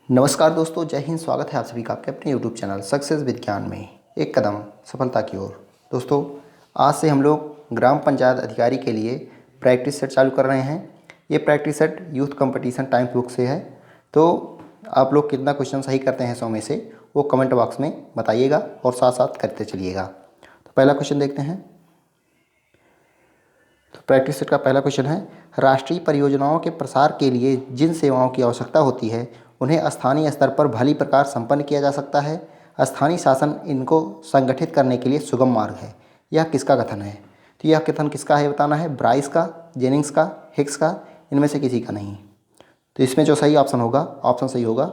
नमस्कार दोस्तों, जय हिंद। स्वागत है आप सभी का आपके अपने यूट्यूब चैनल सक्सेस विज्ञान में एक कदम सफलता की ओर। दोस्तों, आज से हम लोग ग्राम पंचायत अधिकारी के लिए प्रैक्टिस सेट चालू कर रहे हैं। ये practice set youth competition times book से है। तो आप लोग कितना क्वेश्चन सही करते हैं 100 में से वो कमेंट बॉक्स में बताइएगा और साथ साथ करते चलिएगा। तो पहला क्वेश्चन देखते हैं। तो प्रैक्टिस सेट का पहला क्वेश्चन है, राष्ट्रीय परियोजनाओं के प्रसार के लिए जिन सेवाओं की आवश्यकता होती है उन्हें स्थानीय स्तर पर भली प्रकार संपन्न किया जा सकता है। स्थानीय शासन इनको संगठित करने के लिए सुगम मार्ग है। यह किसका कथन है? तो यह कथन किसका है बताना है। ब्राइस का, जेनिंग्स का, हिक्स का, इनमें से किसी का नहीं। तो इसमें जो सही ऑप्शन होगा, ऑप्शन सही होगा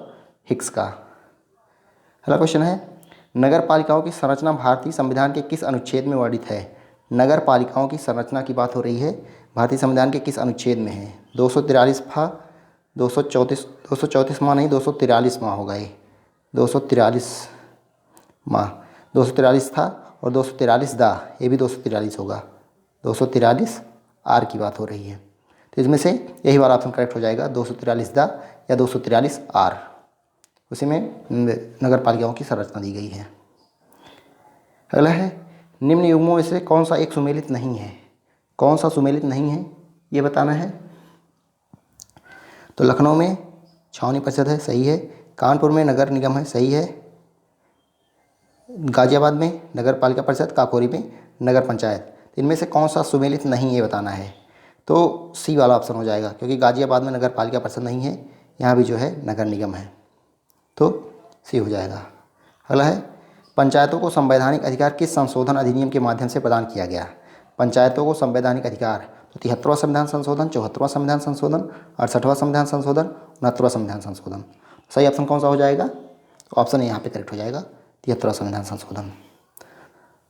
हिक्स का। अगला क्वेश्चन है, नगर पालिकाओं की संरचना भारतीय संविधान के किस अनुच्छेद में वर्णित है? नगर पालिकाओं की संरचना की बात हो रही है, भारतीय संविधान के किस अनुच्छेद में है? 243वां, 234वां नहीं, 243वां होगा ये। 243वां, 243 था और 243 दा, ये भी 243 होगा। 243 आर की बात हो रही है। तो इसमें से यही वाला ऑप्शन करेक्ट हो जाएगा, 243 दा या 243 आर। उसी में नगर पालिकाओं की संरचना दी गई है। अगला है, निम्न युग्मों में से कौन सा एक सुमेलित नहीं है? कौन सा सुमेलित नहीं है ये बताना है। तो लखनऊ में छावनी परिषद है, सही है। कानपुर में नगर निगम है, सही है। गाजियाबाद में नगर पालिका परिषद, काकोरी में नगर पंचायत। इनमें से कौन सा सुमेलित नहीं ये बताना है। तो सी वाला ऑप्शन हो जाएगा, क्योंकि गाजियाबाद में नगर पालिका परिषद नहीं है, यहाँ भी जो है नगर निगम है। तो सी हो जाएगा। अगला है, पंचायतों को संवैधानिक अधिकार किस संशोधन अधिनियम के माध्यम से प्रदान किया गया? पंचायतों को संवैधानिक अधिकार, तो 73वां संविधान संशोधन, 74वां संविधान संशोधन, 68वां संविधान संशोधन, 69वां संविधान संशोधन। सही ऑप्शन कौन सा हो जाएगा? तो ऑप्शन यहाँ पे करेक्ट हो जाएगा, 73वां संविधान संशोधन।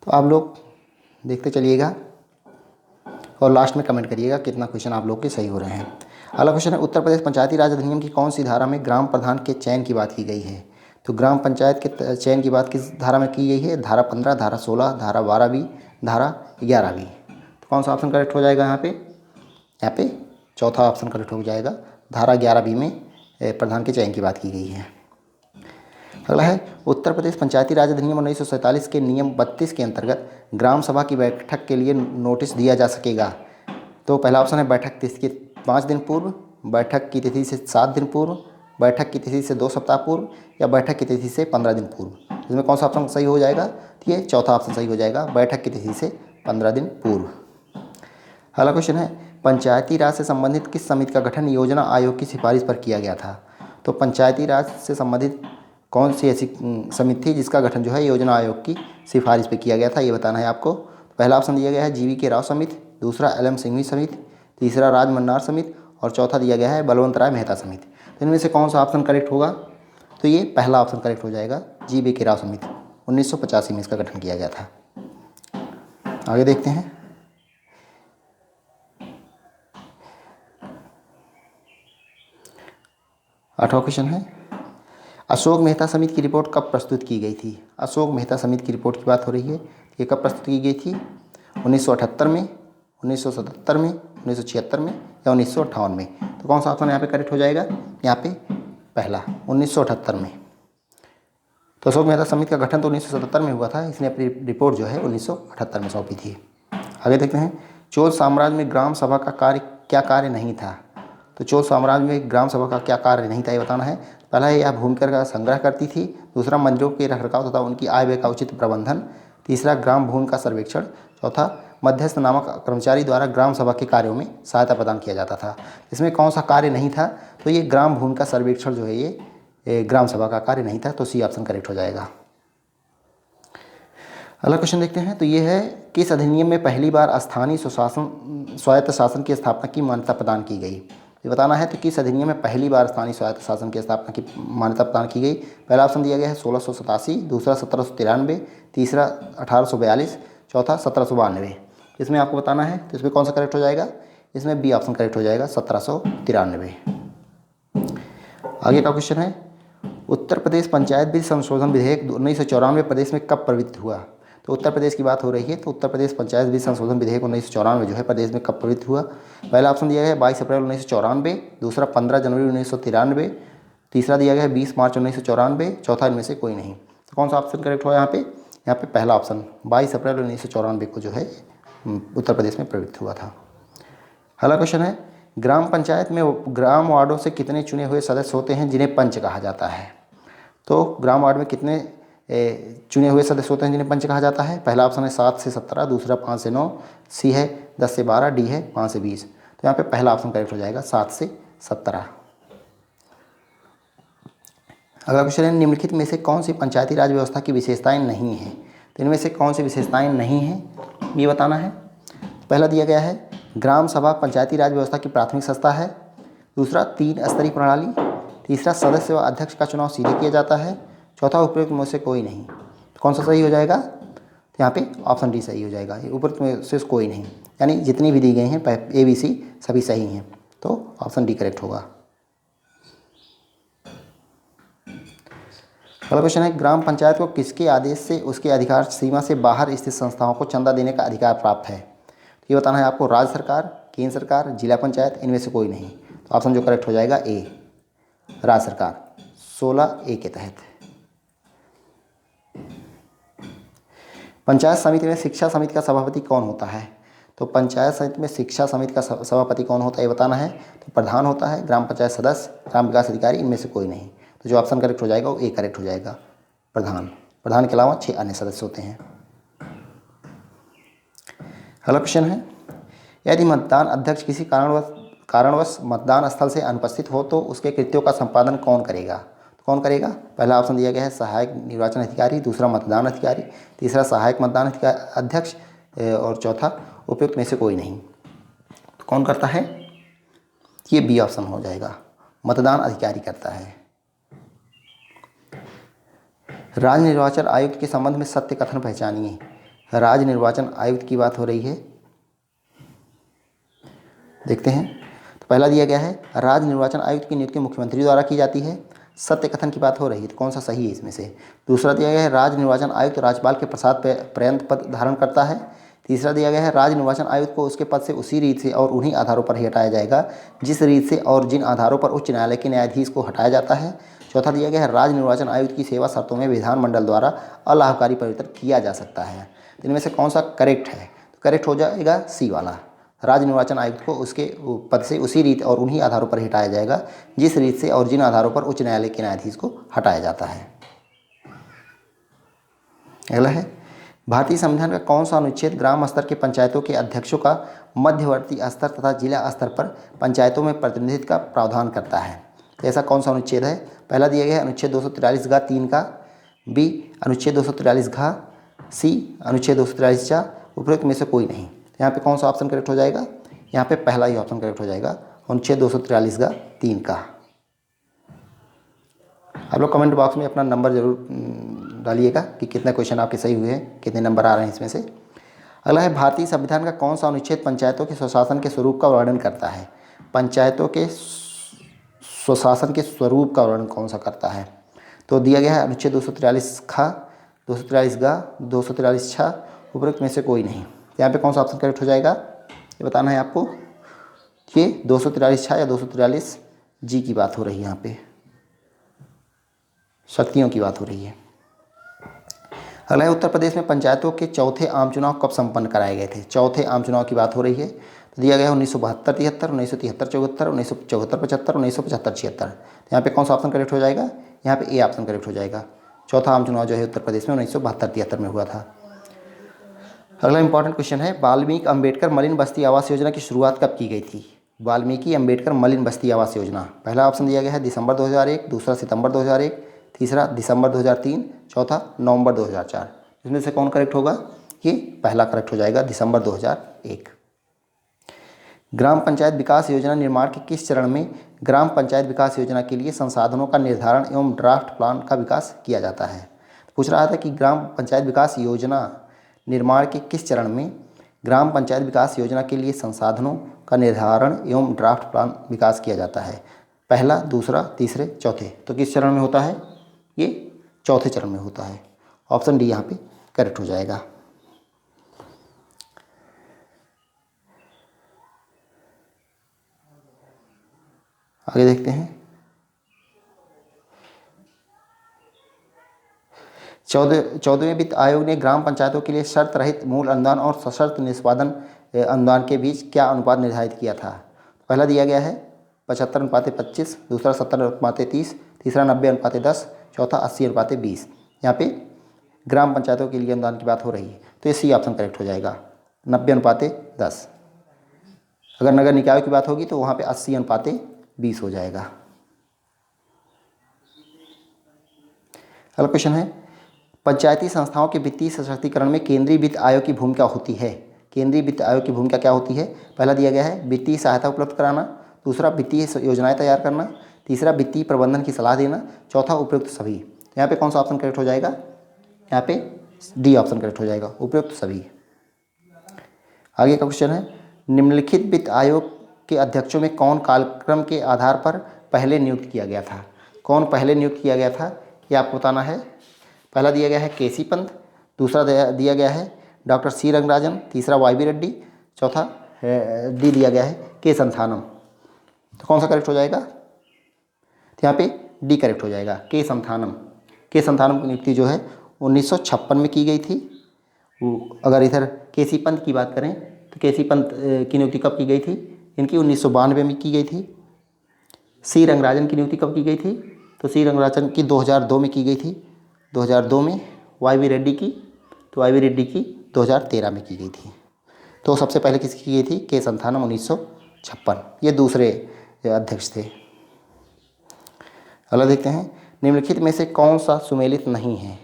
तो आप लोग देखते चलिएगा और लास्ट में कमेंट करिएगा कितना क्वेश्चन आप लोग के सही हो रहे हैं। अगला क्वेश्चन है, उत्तर प्रदेश पंचायती राज अधिनियम की कौन सी धारा में ग्राम प्रधान के चयन की बात की गई है? तो ग्राम पंचायत के चयन की बात किस धारा में की गई है? धारा 15, धारा 16, धारा 12 धारा 11 तो कौन सा ऑप्शन करेक्ट हो जाएगा यहाँ पे? यहाँ पे चौथा ऑप्शन करेक्ट हो जाएगा, धारा 11 में प्रधान के चयन की बात की गई है। अगला है, उत्तर प्रदेश पंचायती राज अधिनियम 1947 के नियम 32 के अंतर्गत ग्राम सभा की बैठक के लिए नोटिस दिया जा सकेगा। तो पहला ऑप्शन है बैठक तिथि के 5 दिन पूर्व, बैठक की तिथि से 7 दिन पूर्व, बैठक की तिथि से 2 सप्ताह पूर्व या बैठक की तिथि से 15 दिन पूर्व। इसमें कौन सा ऑप्शन सही हो जाएगा? तो ये चौथा ऑप्शन सही हो जाएगा, बैठक की तिथि से 15 दिन पूर्व। अगला क्वेश्चन है, पंचायती राज से संबंधित किस समिति का गठन योजना आयोग की सिफारिश पर किया गया था? तो पंचायती राज से संबंधित कौन सी ऐसी समिति थी जिसका गठन जो है योजना आयोग की सिफारिश पर किया गया था, ये बताना है आपको। पहला ऑप्शन दिया गया है GV के राव समिति, दूसरा LM सिंघवी समिति, तीसरा राज मन्नार समिति और चौथा दिया गया है बलवंत राय मेहता समिति। तो इनमें से कौन सा ऑप्शन करेक्ट होगा? तो ये पहला ऑप्शन करेक्ट हो जाएगा, GV के राव समिति। 1985 में इसका गठन किया गया था। आगे देखते हैं। आठवां क्वेश्चन है, अशोक मेहता समिति की रिपोर्ट कब प्रस्तुत की गई थी? अशोक मेहता समिति की रिपोर्ट की बात हो रही है, ये कब प्रस्तुत की गई थी? 1978 में, 1977 में, 1976 में या 1958 में? तो कौन सा ऑप्शन यहाँ पे करेक्ट हो जाएगा? यहाँ पे पहला, 1978 में। तो अशोक मेहता समिति का गठन तो 1977 में हुआ था, इसने अपनी रिपोर्ट जो है 1978 में सौंपी थी। आगे देखते हैं, चोल साम्राज्य में ग्राम सभा का क्या कार्य नहीं था? तो चोल साम्राज्य में ग्राम सभा का क्या कार्य नहीं था ये बताना है। पहला है, यह भूमिकर का संग्रह करती थी। दूसरा, मंदिरों के रखरखाव तथा उनकी आय व्यय का उचित प्रबंधन। तीसरा, ग्राम भूमि का सर्वेक्षण। चौथा, मध्यस्थ नामक कर्मचारी द्वारा ग्राम सभा के कार्यों में सहायता प्रदान किया जाता था। इसमें कौन सा कार्य नहीं था? तो ये ग्राम भूमि का सर्वेक्षण जो है ये ग्राम सभा का कार्य नहीं था। तो सी ऑप्शन करेक्ट हो जाएगा। अगला क्वेश्चन देखते हैं। तो ये है, किस अधिनियम में पहली बार स्थानीय स्वायत्त शासन की स्थापना की मान्यता प्रदान की गई? ये बताना है। तो किस अधिनियम में पहली बार स्थानीय स्वायत्त शासन की स्थापना की मान्यता प्रदान की गई? पहला ऑप्शन दिया गया है 1687, दूसरा 1793, तीसरा 1842, चौथा 1792। इसमें आपको बताना है, तो इसमें कौन सा करेक्ट हो जाएगा? इसमें बी ऑप्शन करेक्ट हो जाएगा, 1793। आगे का क्वेश्चन है, उत्तर प्रदेश पंचायत बिल संशोधन विधेयक 1994 प्रदेश में कब प्रवृत्त हुआ? तो उत्तर प्रदेश की बात हो रही है, तो उत्तर प्रदेश पंचायत बिल संशोधन विधेयक 1994 जो है प्रदेश में कब प्रवृत्त हुआ? पहला ऑप्शन दिया गया है 22 अप्रैल 1994, दूसरा 15 जनवरी 1993, तीसरा दिया गया है 20 मार्च 1994, चौथा इनमें से कोई नहीं। तो कौन सा ऑप्शन करेक्ट हुआ यहाँ पे? यहाँ पे पहला ऑप्शन 22 अप्रैल 1994 को जो है उत्तर प्रदेश में प्रवृत्त हुआ था। अगला क्वेश्चन है, ग्राम पंचायत में ग्राम वार्डों से कितने चुने हुए सदस्य होते हैं जिन्हें पंच कहा जाता है? तो ग्राम वार्ड में कितने चुने हुए सदस्य होते हैं जिन्हें पंच कहा जाता है? पहला ऑप्शन है 7 से 17, दूसरा 5 से 9, सी है 10 से 12, डी है 5 से 20। तो यहाँ पे पहला ऑप्शन करेक्ट हो जाएगा 7 से 17। अगला क्वेश्चन है, निम्नलिखित में से कौन सी पंचायती राज व्यवस्था की विशेषताएं नहीं हैं? तो इनमें से कौन सी विशेषताएं नहीं हैं ये बताना है। पहला दिया गया है, ग्राम सभा पंचायती राज व्यवस्था की प्राथमिक संस्था है। दूसरा 3 स्तरीय प्रणाली। तीसरा सदस्य व अध्यक्ष का चुनाव सीधे किया जाता है। चौथा उपयुक्त में से कोई नहीं। तो कौन सा सही हो जाएगा? तो यहाँ पे ऑप्शन डी सही हो जाएगा, उपयुक्त में से कोई नहीं, यानी जितनी भी दी गई हैं ए बी सी सभी सही हैं, तो ऑप्शन डी करेक्ट होगा। अगला क्वेश्चन है, ग्राम पंचायत को किसके आदेश से उसके अधिकार सीमा से बाहर स्थित संस्थाओं को चंदा देने का अधिकार प्राप्त है? तो ये बताना है आपको, राज्य सरकार, केंद्र सरकार, जिला पंचायत, इनमें से कोई नहीं। तो ऑप्शन जो करेक्ट हो जाएगा ए, राज्य सरकार, 16A के तहत। पंचायत समिति में शिक्षा समिति का सभापति कौन होता है? तो पंचायत समिति में शिक्षा समिति का सभापति कौन होता है ये बताना है। तो प्रधान होता है, ग्राम पंचायत सदस्य, ग्राम विकास अधिकारी, इनमें से कोई नहीं। तो जो ऑप्शन करेक्ट हो जाएगा वो ए करेक्ट हो जाएगा, प्रधान। प्रधान के अलावा 6 अन्य सदस्य होते हैं। अगला क्वेश्चन है, यदि मतदान अध्यक्ष किसी कारणवश मतदान स्थल से अनुपस्थित हो तो उसके कृत्यों का संपादन कौन करेगा? तो कौन करेगा? पहला ऑप्शन दिया गया है सहायक निर्वाचन अधिकारी, दूसरा मतदान अधिकारी, तीसरा सहायक मतदान अध्यक्ष और चौथा उपयुक्त में से कोई नहीं। तो कौन करता है? ये बी ऑप्शन हो जाएगा, मतदान अधिकारी करता है। राज्य निर्वाचन आयुक्त के संबंध में सत्य कथन पहचानिए। राज्य निर्वाचन आयुक्त की बात हो रही है, देखते हैं। तो पहला दिया गया है, राज्य निर्वाचन आयुक्त की नियुक्ति मुख्यमंत्री द्वारा की जाती है। सत्य कथन की बात हो रही है, तो कौन सा सही है इसमें से? दूसरा दिया गया है, राज्य निर्वाचन आयुक्त राज्यपाल के प्रसाद पर्यंत पद धारण करता है। तीसरा दिया गया है, राज्य निर्वाचन आयुक्त को उसके पद से उसी रीत से और उन्हीं आधारों पर ही हटाया जाएगा जिस रीत से और जिन आधारों पर उच्च न्यायालय के न्यायाधीश को हटाया जाता है। चौथा दिया गया है, राज्य निर्वाचन आयुक्त की सेवा शर्तों में विधानमंडल द्वारा अलाभकारी परिवर्तन किया जा सकता है। तो इनमें से कौन सा करेक्ट है? तो करेक्ट हो जाएगा सी वाला, राज्य निर्वाचन आयुक्त को उसके पद से उसी रीत और उन्हीं आधारों पर हटाया जाएगा जिस रीत से और जिन आधारों पर उच्च न्यायालय के न्यायाधीश को हटाया जाता है। अगला है, भारतीय संविधान का कौन सा अनुच्छेद ग्राम स्तर के पंचायतों के अध्यक्षों का मध्यवर्ती स्तर तथा जिला स्तर पर पंचायतों में प्रतिनिधित्व का प्रावधान करता है? तो ऐसा कौन सा अनुच्छेद है? पहला दिया गया है अनुच्छेद 243(3) का, बी अनुच्छेद 243(घ), सी अनुच्छेद 243(च), उपरोक्त में से कोई नहीं। यहाँ पे कौन सा ऑप्शन करेक्ट हो जाएगा? यहाँ पे पहला ही ऑप्शन करेक्ट हो जाएगा, अनुच्छेद 243(3) का। आप लोग कमेंट बॉक्स में अपना नंबर जरूर डालिएगा कि कितने क्वेश्चन आपके सही हुए हैं, कितने नंबर आ रहे हैं इसमें से। अगला है, भारतीय संविधान का कौन सा अनुच्छेद पंचायतों के स्वशासन के स्वरूप का वर्णन करता है? पंचायतों के स्वशासन के स्वरूप का वर्णन कौन सा करता है? तो दिया गया है अनुच्छेद 243(ख), 243(ग), 243(छ), उपरोक्त में से कोई नहीं। यहाँ पे कौन सा ऑप्शन करेक्ट हो जाएगा ये बताना है आपको। ये 243(छ) या 243(g) की बात हो रही है, यहाँ पे शक्तियों की बात हो रही है। अगला है, उत्तर प्रदेश में पंचायतों के चौथे आम चुनाव कब संपन्न कराए गए थे? चौथे आम चुनाव की बात हो रही है। तो दिया गया है 1972-73, 1973-74, 1974-75, 1975-76। यहाँ पे कौन सा ऑप्शन करेक्ट हो जाएगा? यहाँ पे ए ऑप्शन करेक्ट हो जाएगा। चौथा आम चुनाव जो है उत्तर प्रदेश में 1972-73 में हुआ था। अगला इंपॉर्टेंट क्वेश्चन है, वाल्मीकि अंबेडकर मलिन बस्ती आवास योजना की शुरुआत कब की गई थी? वाल्मीकि अंबेडकर मलिन बस्ती आवास योजना, पहला ऑप्शन दिया गया है दिसंबर 2001, दूसरा सितंबर 2001, तीसरा दिसंबर 2003, चौथा नवंबर 2004। इसमें से कौन करेक्ट होगा? ये पहला करेक्ट हो जाएगा, दिसंबर 2001। ग्राम पंचायत विकास योजना निर्माण के किस चरण में ग्राम पंचायत विकास योजना के लिए संसाधनों का निर्धारण एवं ड्राफ्ट प्लान का विकास किया जाता है? पूछ रहा था कि ग्राम पंचायत विकास योजना निर्माण के किस चरण में ग्राम पंचायत विकास योजना के लिए संसाधनों का निर्धारण एवं ड्राफ्ट प्लान विकास किया जाता है? पहला, दूसरा, तीसरे, चौथे। तो किस चरण में होता है? ये चौथे चरण में होता है। ऑप्शन डी यहाँ पे करेक्ट हो जाएगा। आगे देखते हैं। चौदहवें वित्त आयोग ने ग्राम पंचायतों के लिए शर्त रहित मूल अनुदान और सशर्त निष्पादन अनुदान के बीच क्या अनुपात निर्धारित किया था? पहला दिया गया है 75:25, दूसरा 70:30, तीसरा 90:10, चौथा 80:20। यहाँ पे ग्राम पंचायतों के लिए अनुदान की बात हो रही है, तो ये सी ऑप्शन करेक्ट हो जाएगा, 90:10। अगर नगर निकायों की बात होगी तो वहाँ पे 80:20 हो जाएगा। अगला क्वेश्चन है, पंचायती संस्थाओं के वित्तीय सशक्तिकरण में केंद्रीय वित्त आयोग की भूमिका होती है। केंद्रीय वित्त आयोग की भूमिका क्या होती है? पहला दिया गया है वित्तीय सहायता उपलब्ध कराना, दूसरा वित्तीय योजनाएं तैयार करना, तीसरा वित्तीय प्रबंधन की सलाह देना, चौथा उपयुक्त सभी। यहाँ पे कौन सा ऑप्शन करेक्ट हो जाएगा? यहाँ पे डी ऑप्शन करेक्ट हो जाएगा, उपयुक्त सभी। आगे का क्वेश्चन है, निम्नलिखित वित्त आयोग के अध्यक्षों में कौन कालक्रम के आधार पर पहले नियुक्त किया गया था? कौन पहले नियुक्त किया गया था ये आपको बताना है। पहला दिया गया है केसी पंत, दूसरा दिया गया है डॉक्टर सी रंगराजन, तीसरा वाई रेड्डी, चौथा डी दिया गया है के संथानम। तो कौन सा करेक्ट हो जाएगा? तो यहाँ पे डी करेक्ट हो जाएगा, के संथानम। के संथानम की नियुक्ति जो है 1956 में की गई थी। अगर इधर केसी पंत की बात करें तो केसी पंत की नियुक्ति कब की गई थी? इनकी 1992 में की गई थी। सी रंगराजन की नियुक्ति कब की गई थी? तो सी रंगराजन की 2002 में की गई थी, 2002 में। वाई रेड्डी की, तो वाई रेड्डी की 2013 में की गई थी। तो सबसे पहले किसकी की गई थी? के संथानम 1956, ये दूसरे अध्यक्ष थे। अगला देखते हैं, निम्नलिखित में से कौन सा सुमेलित नहीं है?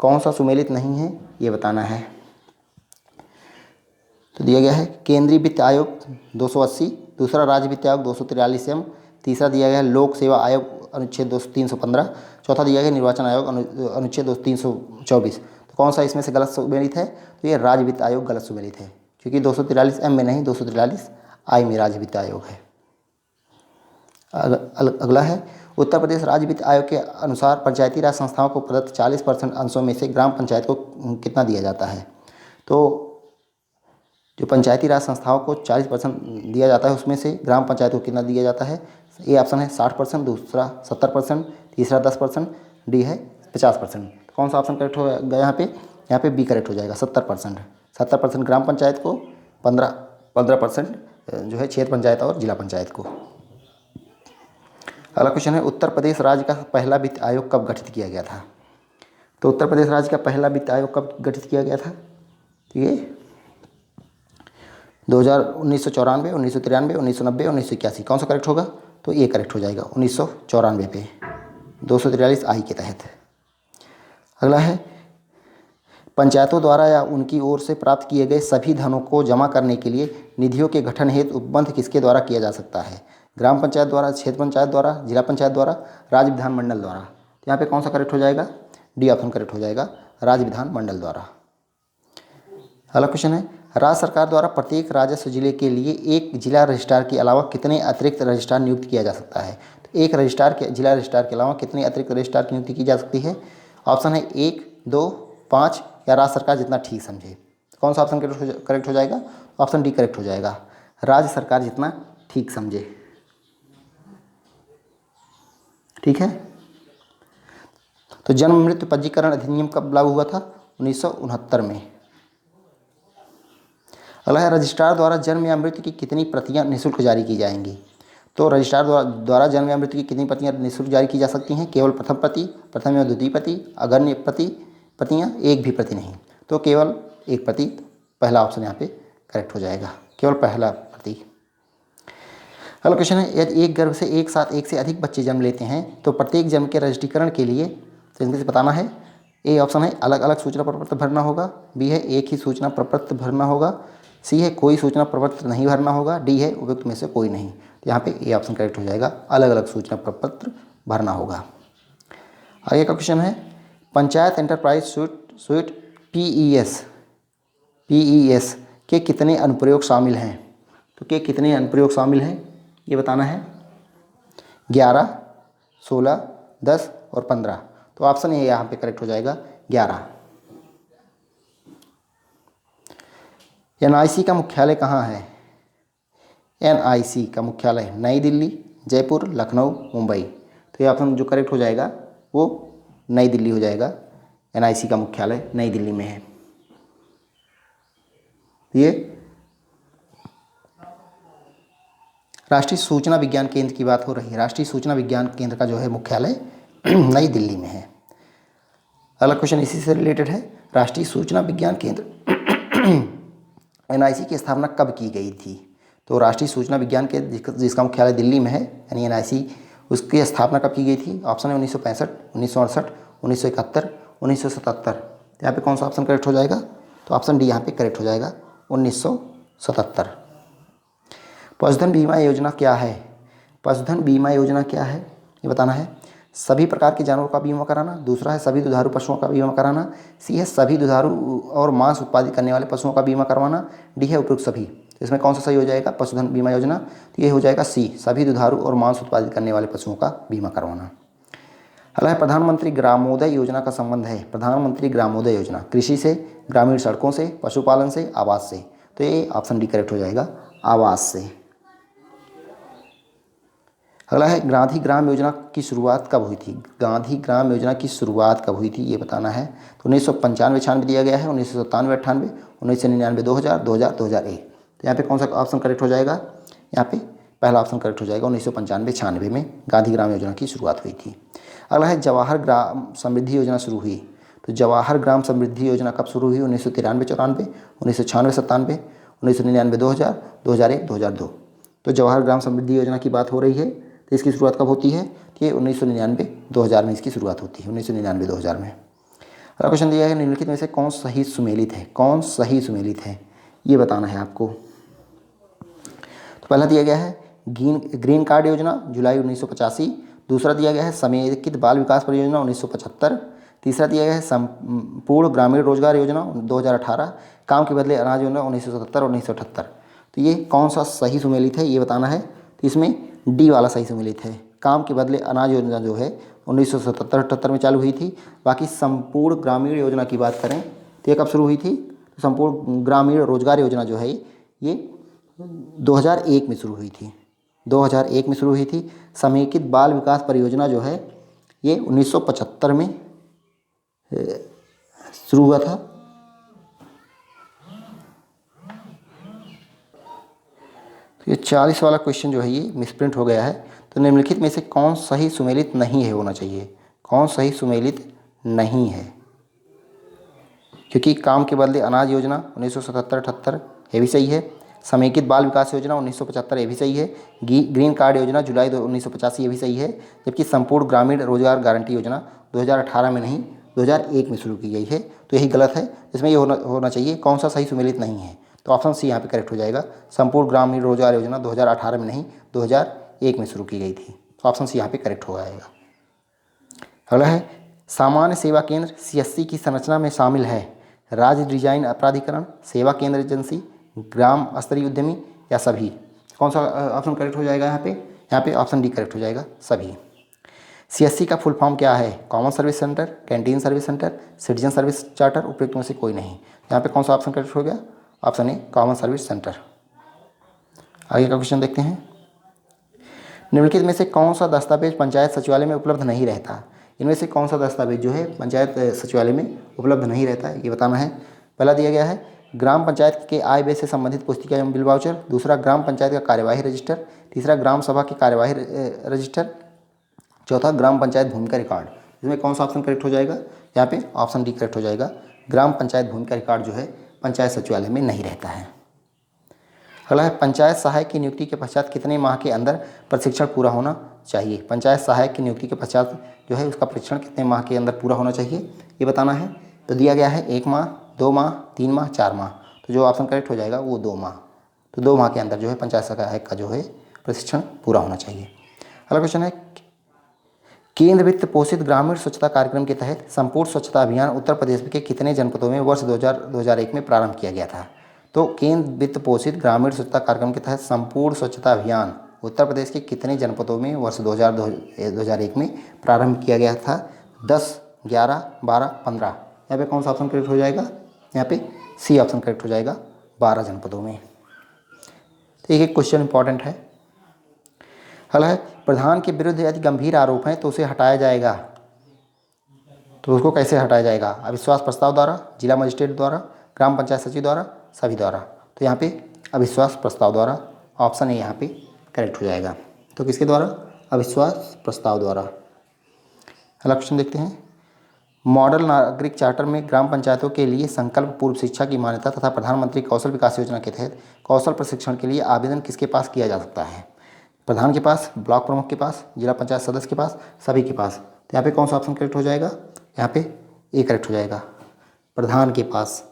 कौन सा सुमेलित नहीं है ये बताना है। तो दिया गया है केंद्रीय वित्त आयोग 280, दूसरा राज्य वित्त आयोग 243M, तीसरा दिया गया है लोक सेवा आयोग अनुच्छेद 315, चौथा दिया गया निर्वाचन आयोग अनुच्छेद 324। तो कौन सा इसमें से गलत सुमेलित है? तो ये राज्य वित्त आयोग गलत सुमेलित है, क्योंकि 243M में नहीं, 243I में राज्य वित्त आयोग है। अगला है, उत्तर प्रदेश राज्य वित्त आयोग के अनुसार पंचायती राज संस्थाओं को प्रदत्त 40% अंशों में से ग्राम पंचायत को कितना दिया जाता है? तो जो पंचायती राज संस्थाओं को 40% दिया जाता है, उसमें से ग्राम पंचायत को कितना दिया जाता है? ए ऑप्शन है 60%, दूसरा 70%, तीसरा 10%, डी है 50%। कौन सा ऑप्शन करेक्ट होगा यहाँ पे? यहाँ पे बी करेक्ट हो जाएगा, 70%। 70% ग्राम पंचायत को, 15% जो है क्षेत्र पंचायत और जिला पंचायत को। अगला क्वेश्चन है, उत्तर प्रदेश राज्य का पहला वित्त आयोग कब गठित किया गया था? तो उत्तर प्रदेश राज्य का पहला वित्त आयोग कब गठित किया गया था? तो ये 1994, 1993, 1990, 1981। कौन सा करेक्ट होगा? तो ये करेक्ट हो जाएगा 1994 पे, 243I के तहत। अगला है, पंचायतों द्वारा या उनकी ओर से प्राप्त किए गए सभी धनों को जमा करने के लिए निधियों के गठन हेतु उपबंध किसके द्वारा किया जा सकता है? ग्राम पंचायत द्वारा, क्षेत्र पंचायत द्वारा, जिला पंचायत द्वारा, राज्य विधानमंडल द्वारा। तो यहाँ पे कौन सा करेक्ट हो जाएगा? डी ऑप्शन करेक्ट हो जाएगा, राज्य विधानमंडल द्वारा। अगला क्वेश्चन है, राज्य सरकार द्वारा प्रत्येक राजस्व जिले के लिए एक जिला रजिस्ट्रार के अलावा कितने अतिरिक्त रजिस्ट्रार नियुक्त किया जा सकता है? तो एक रजिस्ट्रार के, जिला रजिस्ट्रार के अलावा कितने अतिरिक्त रजिस्ट्रार की नियुक्ति की जा सकती है? ऑप्शन है 1, 2, 5 या राज्य सरकार जितना ठीक समझे। कौन सा ऑप्शन करेक्ट हो जाएगा? ऑप्शन डी करेक्ट हो जाएगा, राज्य सरकार जितना ठीक समझे। ठीक है। तो जन्म मृत्यु पंजीकरण अधिनियम कब लागू हुआ था? 1969 में। अगला है, रजिस्ट्रार द्वारा जन्म या मृत्यु की कितनी प्रतियां निःशुल्क जारी की जाएंगी? तो रजिस्ट्रार द्वारा जन्म या मृत्यु की कितनी प्रतियां निःशुल्क जारी की जा सकती हैं? केवल प्रथम प्रति, प्रथम या द्वितीय प्रति, अग्रण्य प्रतियां, एक भी प्रति नहीं। तो केवल एक प्रति, पहला ऑप्शन यहाँ पे करेक्ट हो जाएगा, केवल पहला प्रति। अगला क्वेश्चन है, यदि एक गर्भ से एक साथ एक से अधिक बच्चे जन्म लेते हैं तो प्रत्येक जन्म के रजिस्ट्रीकरण के लिए तो इनमें से बताना है। ए ऑप्शन है अलग अलग सूचना प्रपत्र भरना होगा, बी है एक ही सूचना प्रपत्र भरना होगा, सी है कोई सूचना प्रपत्र नहीं भरना होगा, डी है उपयुक्त में से कोई नहीं। तो यहाँ पे ए ऑप्शन करेक्ट हो जाएगा, अलग अलग सूचना प्रपत्र भरना होगा। आगे का क्वेश्चन है, पंचायत एंटरप्राइज स्वीट पीईएस के कितने अनुप्रयोग शामिल हैं? तो के कितने अनुप्रयोग शामिल हैं ये बताना है। 11, 16, 10 और 15। तो ऑप्शन ए यहाँ पे करेक्ट हो जाएगा, 11। एनआईसी का मुख्यालय कहाँ है? एनआईसी का मुख्यालय नई दिल्ली, जयपुर, लखनऊ, मुंबई। तो ये ऑप्शन जो करेक्ट हो जाएगा वो नई दिल्ली हो जाएगा। NIC का मुख्यालय नई दिल्ली में है। ये राष्ट्रीय सूचना विज्ञान केंद्र की बात हो रही है। राष्ट्रीय सूचना विज्ञान केंद्र का जो है मुख्यालय नई दिल्ली में है। अगला क्वेश्चन इसी से रिलेटेड है। राष्ट्रीय सूचना विज्ञान केंद्र NIC की स्थापना कब की गई थी? तो राष्ट्रीय सूचना विज्ञान केंद्र जिसका मुख्यालय दिल्ली में है यानी NIC, उसकी स्थापना कब की गई थी? ऑप्शन है 1965, 1968, 1971, 1977। तो यहाँ पे कौन सा ऑप्शन करेक्ट हो जाएगा? तो ऑप्शन डी यहाँ पे करेक्ट हो जाएगा, 1977। पशुधन बीमा योजना क्या है? पशुधन बीमा योजना क्या है ये बताना है। सभी प्रकार के जानवरों का बीमा कराना। दूसरा है सभी दुधारू पशुओं का बीमा कराना। सी है सभी दुधारू और मांस उत्पादित करने वाले पशुओं का बीमा करवाना। डी है उपयुक्त सभी। तो इसमें कौन सा सही हो जाएगा पशुधन बीमा योजना? तो ये हो जाएगा सी, सभी दुधारू और मांस उत्पादित करने वाले पशुओं का बीमा करवाना। अगला है प्रधानमंत्री ग्रामोदय योजना का संबंध है। प्रधानमंत्री ग्रामोदय योजना कृषि से, ग्रामीण सड़कों से, पशुपालन से, आवास से। तो ये ऑप्शन डी करेक्ट हो जाएगा, आवास से। अगला है गांधी ग्राम योजना की शुरुआत कब हुई थी? गांधी ग्राम योजना की शुरुआत कब हुई थी ये बताना है। तो 1995-96 दिया गया है, 1997-98, 1999, 2000, 2001। तो यहाँ पे कौन सा ऑप्शन करेक्ट हो जाएगा? यहाँ पे पहला ऑप्शन करेक्ट हो जाएगा, 1995-96 में गांधी ग्राम योजना की शुरुआत हुई थी। अगला है जवाहर ग्राम समृद्धि योजना शुरू हुई। तो जवाहर ग्राम समृद्धि योजना कब शुरू हुई? 1993-94, 1996-97, 1999, 2000, 2001, 2002। तो जवाहर ग्राम समृद्धि योजना की बात हो रही है। तो इसकी शुरुआत कब होती है? कि 1999-2000 में इसकी शुरुआत होती है, 1999-2000 में। अगला क्वेश्चन दिया है निम्नलिखित में से कौन सही सुमेलित है? कौन सही सुमेलित है ये बताना है आपको। तो पहला दिया गया है ग्रीन कार्ड योजना, जुलाई 1985। दूसरा दिया गया है समेकित बाल विकास परियोजना, 1975। तीसरा दिया गया है संपूर्ण ग्रामीण रोजगार योजना, 2018। काम के बदले अनाज योजना, 1977 और 1978। तो ये कौन सा सही सुमेलित है ये बताना है। तो इसमें डी वाला सही सुमेलित है। काम के बदले अनाज योजना जो है 1977-78 में चालू हुई थी। बाकी संपूर्ण ग्रामीण योजना की बात करें तो ये कब शुरू हुई थी? तो संपूर्ण ग्रामीण रोजगार योजना जो है ये 2001 में शुरू हुई थी। 2001 में शुरू हुई थी। समेकित बाल विकास परियोजना जो है ये 1975 में शुरू हुआ था। तो ये 40 वाला क्वेश्चन जो है ये मिसप्रिंट हो गया है। तो निम्नलिखित में से कौन सही सुमेलित नहीं है होना चाहिए? कौन सही सुमेलित नहीं है? क्योंकि काम के बदले अनाज योजना 1977-78 ये भी सही है। समेकित बाल विकास योजना 1975 ये भी सही है। ग्रीन कार्ड योजना जुलाई 1985 ये भी सही है। जबकि संपूर्ण ग्रामीण रोजगार गारंटी योजना 2018 में नहीं 2001 में शुरू की गई है। तो यही गलत है। इसमें ये होना चाहिए कौन सा सही सुमेलित नहीं है। तो ऑप्शन सी यहाँ पे करेक्ट हो जाएगा, संपूर्ण ग्रामीण रोजगार योजना 2018 में नहीं 2001 में शुरू की गई थी। तो ऑप्शन सी यहाँ पे करेक्ट हो जाएगा। अगला है सामान्य सेवा केंद्र CSC की संरचना में शामिल है राज्य डिजाइन प्राधिकरण, सेवा केंद्र एजेंसी, ग्राम स्तरीय उद्यमी या सभी। कौन सा ऑप्शन करेक्ट हो जाएगा यहाँ पे? यहाँ पे ऑप्शन डी करेक्ट हो जाएगा, सभी। CSC का फुल फॉर्म क्या है? Common service centre, canteen service centre, citizen service charter, उपयुक्त में से कोई नहीं। यहाँ पे कौन सा ऑप्शन करेक्ट हो गया? Option A common service centre. आगे का क्वेश्चन देखते हैं। निम्नलिखित में से कौन सा दस्तावेज पंचायत सचिवालय में उपलब्ध नहीं रहता? इनमें से कौन सा दस्तावेज जो है पंचायत सचिवालय में उपलब्ध नहीं रहता है ये बताना है। पहला दिया गया है ग्राम पंचायत के आय व्यय से संबंधित पुस्तिका एवं बिल वाउचर। दूसरा ग्राम पंचायत का कार्यवाही रजिस्टर। तीसरा ग्राम सभा की कार्यवाही रजिस्टर। चौथा ग्राम पंचायत भूमि का रिकॉर्ड। इसमें कौन सा ऑप्शन करेक्ट हो जाएगा? यहाँ पे ऑप्शन डी करेक्ट हो जाएगा, ग्राम पंचायत भूमि का रिकॉर्ड जो है पंचायत सचिवालय में नहीं रहता है। अगला है पंचायत सहायक की नियुक्ति के पश्चात कितने माह के अंदर प्रशिक्षण पूरा होना चाहिए? पंचायत सहायक की नियुक्ति के पश्चात जो है उसका प्रशिक्षण कितने माह के अंदर पूरा होना चाहिए ये बताना है। तो दिया गया है 1 माह, 2 माह, 3 माह, 4 माह। तो जो ऑप्शन करेक्ट हो जाएगा वो 2 माह। तो 2 माह के अंदर जो है पंचायत सहायक का जो है प्रशिक्षण पूरा होना चाहिए। अगला क्वेश्चन है केंद्र वित्त पोषित ग्रामीण स्वच्छता कार्यक्रम के तहत संपूर्ण स्वच्छता अभियान उत्तर प्रदेश के कितने जनपदों में वर्ष 2001 में प्रारंभ किया गया था? तो केंद्र वित्त पोषित ग्रामीण स्वच्छता कार्यक्रम के तहत संपूर्ण स्वच्छता अभियान उत्तर प्रदेश के कितने जनपदों में वर्ष 2001 में प्रारंभ किया गया था? 10, 11, 12, 15। यहाँ पे कौन सा ऑप्शन करेक्ट हो जाएगा? यहाँ पे सी ऑप्शन करेक्ट हो जाएगा, 12 जनपदों में। तो एक क्वेश्चन इंपॉर्टेंट है। अगला है प्रधान के विरुद्ध यदि गंभीर आरोप हैं तो उसे हटाया जाएगा। तो उसको कैसे हटाया जाएगा? अविश्वास प्रस्ताव द्वारा, जिला मजिस्ट्रेट द्वारा, ग्राम पंचायत सचिव द्वारा, सभी द्वारा। तो यहाँ पे अविश्वास प्रस्ताव द्वारा, ऑप्शन ए यहाँ पे करेक्ट हो जाएगा। तो किसके द्वारा? अविश्वास प्रस्ताव द्वारा। अगला क्वेश्चन देखते हैं। मॉडल नागरिक चार्टर में ग्राम पंचायतों के लिए संकल्प पूर्व शिक्षा की मान्यता तथा प्रधानमंत्री कौशल विकास योजना के तहत कौशल प्रशिक्षण के लिए आवेदन किसके पास किया जा सकता है? प्रधान के पास, ब्लॉक प्रमुख के पास, जिला पंचायत सदस्य के पास, सभी के पास। तो यहाँ पे कौन सा ऑप्शन करेक्ट हो जाएगा? यहाँ पे ए करेक्ट हो जाएगा, प्रधान के पास।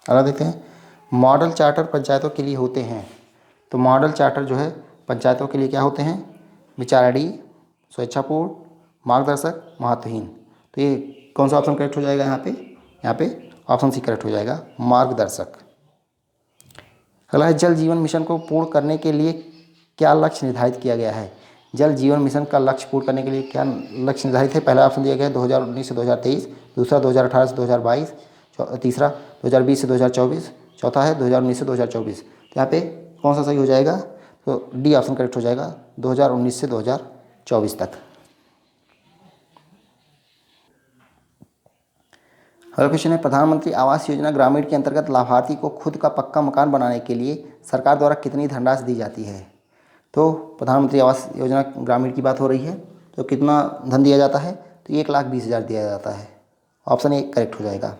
अगला देखते हैं। मॉडल चार्टर पंचायतों के लिए होते हैं। तो मॉडल चार्टर जो है पंचायतों के लिए क्या होते हैं? विचारणीय, स्वेच्छापूर्ण, मार्गदर्शक, महत्वहीन। तो ये कौन सा ऑप्शन करेक्ट हो जाएगा यहाँ पे? यहाँ पे ऑप्शन सी करेक्ट हो जाएगा, मार्गदर्शक। अगला है, जल जीवन मिशन को पूर्ण करने के लिए क्या लक्ष्य निर्धारित किया गया है? जल जीवन मिशन का लक्ष्य पूर्ण करने के लिए क्या लक्ष्य निर्धारित है? पहला ऑप्शन दिया गया है 2019 से 2023, दूसरा 2018 से 2022, तीसरा 2020 से 2024, चौथा है 2019 से 2024। तो यहाँ पे कौन सा सही हो जाएगा? तो डी ऑप्शन करेक्ट हो जाएगा, 2019 से 2024 तक। अगला क्वेश्चन है, प्रधानमंत्री आवास योजना ग्रामीण के अंतर्गत लाभार्थी को खुद का पक्का मकान बनाने के लिए सरकार द्वारा कितनी धनराशि दी जाती है? तो प्रधानमंत्री आवास योजना ग्रामीण की बात हो रही है, तो कितना धन दिया जाता है? तो 1,20,000 दिया जाता है। ऑप्शन ए करेक्ट हो जाएगा।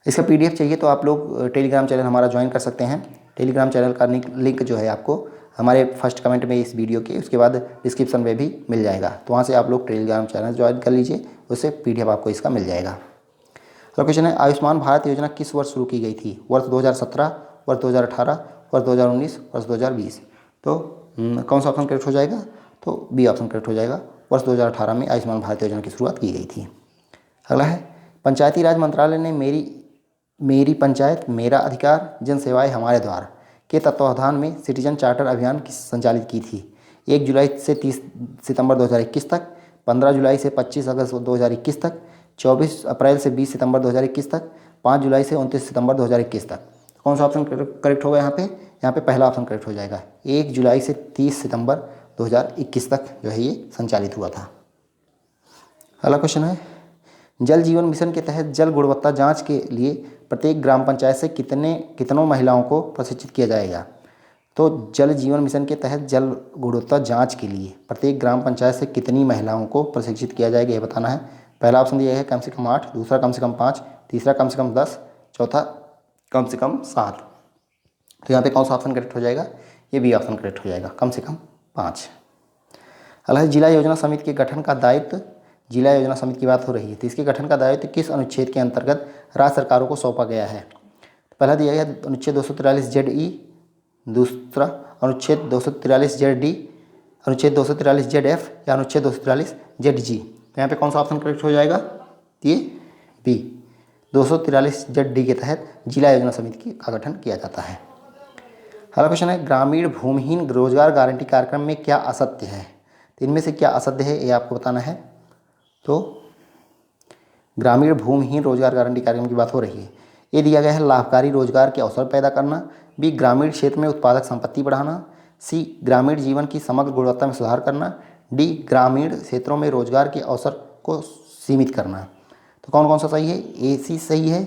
इसका पीडीएफ चाहिए तो आप लोग टेलीग्राम चैनल हमारा ज्वाइन कर सकते हैं। टेलीग्राम चैनल का लिंक जो है आपको हमारे फर्स्ट कमेंट में इस वीडियो के, उसके बाद डिस्क्रिप्शन में भी मिल जाएगा। तो वहाँ से आप लोग टेलीग्राम चैनल ज्वाइन कर लीजिए, उससे पीडीएफ आपको इसका मिल जाएगा। अगला क्वेश्चन है, आयुष्मान भारत योजना किस वर्ष शुरू की गई थी? वर्ष 2017, वर्ष 2018, वर्ष 2019, वर्ष 2020। तो कौन सा ऑप्शन करेक्ट हो जाएगा? तो बी ऑप्शन करेक्ट हो जाएगा, वर्ष 2018 में आयुष्मान भारत योजना की शुरुआत की गई थी। अगला है, पंचायती राज मंत्रालय ने मेरी पंचायत मेरा अधिकार, जन सेवाएं हमारे द्वार के तत्वावधान में सिटीजन चार्टर अभियान की संचालित की थी। 1 जुलाई से 30 सितंबर 2021 तक, 15 जुलाई से 25 अगस्त 2021 तक, 24 अप्रैल से 20 सितंबर 2021 तक, 5 जुलाई से 29 सितंबर 2021 तक। कौन सा ऑप्शन करेक्ट होगा यहाँ पे? यहाँ पे पहला ऑप्शन करेक्ट हो जाएगा, 1 जुलाई से 30 सितंबर 2021 तक जो है ये संचालित हुआ था। अगला क्वेश्चन है, जल जीवन मिशन के तहत जल गुणवत्ता जांच के लिए प्रत्येक ग्राम पंचायत से कितनों महिलाओं को प्रशिक्षित किया जाएगा? तो जल जीवन मिशन के तहत जल गुणवत्ता जांच के लिए प्रत्येक ग्राम पंचायत से कितनी महिलाओं को प्रशिक्षित किया जाएगा ये बताना है। पहला ऑप्शन दिया है कम से कम 8, दूसरा कम से कम 5, तीसरा कम से कम 10, चौथा कम से कम 7। तो यहाँ पे कौन सा ऑप्शन करेक्ट हो जाएगा? ये बी ऑप्शन करेक्ट हो जाएगा, कम से कम 5। अगला है, जिला योजना समिति के गठन का दायित्व, जिला योजना समिति की बात हो रही है, तो इसके गठन का दायित्व किस अनुच्छेद के अंतर्गत राज्य सरकारों को सौंपा गया है? पहला दिया गया अनुच्छेद 243 ZE, दूसरा अनुच्छेद 243 ZD, अनुच्छेद 243 ZF या अनुच्छेद 243 ZG। तो यहाँ पे कौन सा ऑप्शन करेक्ट हो जाएगा? ये बी, 243 ZD के तहत जिला योजना समिति का गठन किया जाता है। अगला क्वेश्चन है, ग्रामीण भूमिहीन रोजगार गारंटी कार्यक्रम में क्या असत्य है? तो इनमें से क्या असत्य है ये आपको बताना है। तो ग्रामीण भूमिहीन रोजगार गारंटी कार्यक्रम की बात हो रही है। ये दिया गया है, लाभकारी रोजगार के अवसर पैदा करना, बी ग्रामीण क्षेत्र में उत्पादक संपत्ति बढ़ाना, सी ग्रामीण जीवन की समग्र गुणवत्ता में सुधार करना, डी ग्रामीण क्षेत्रों में रोजगार के अवसर को सीमित करना। तो कौन कौन सा सही है? ए सी सही है,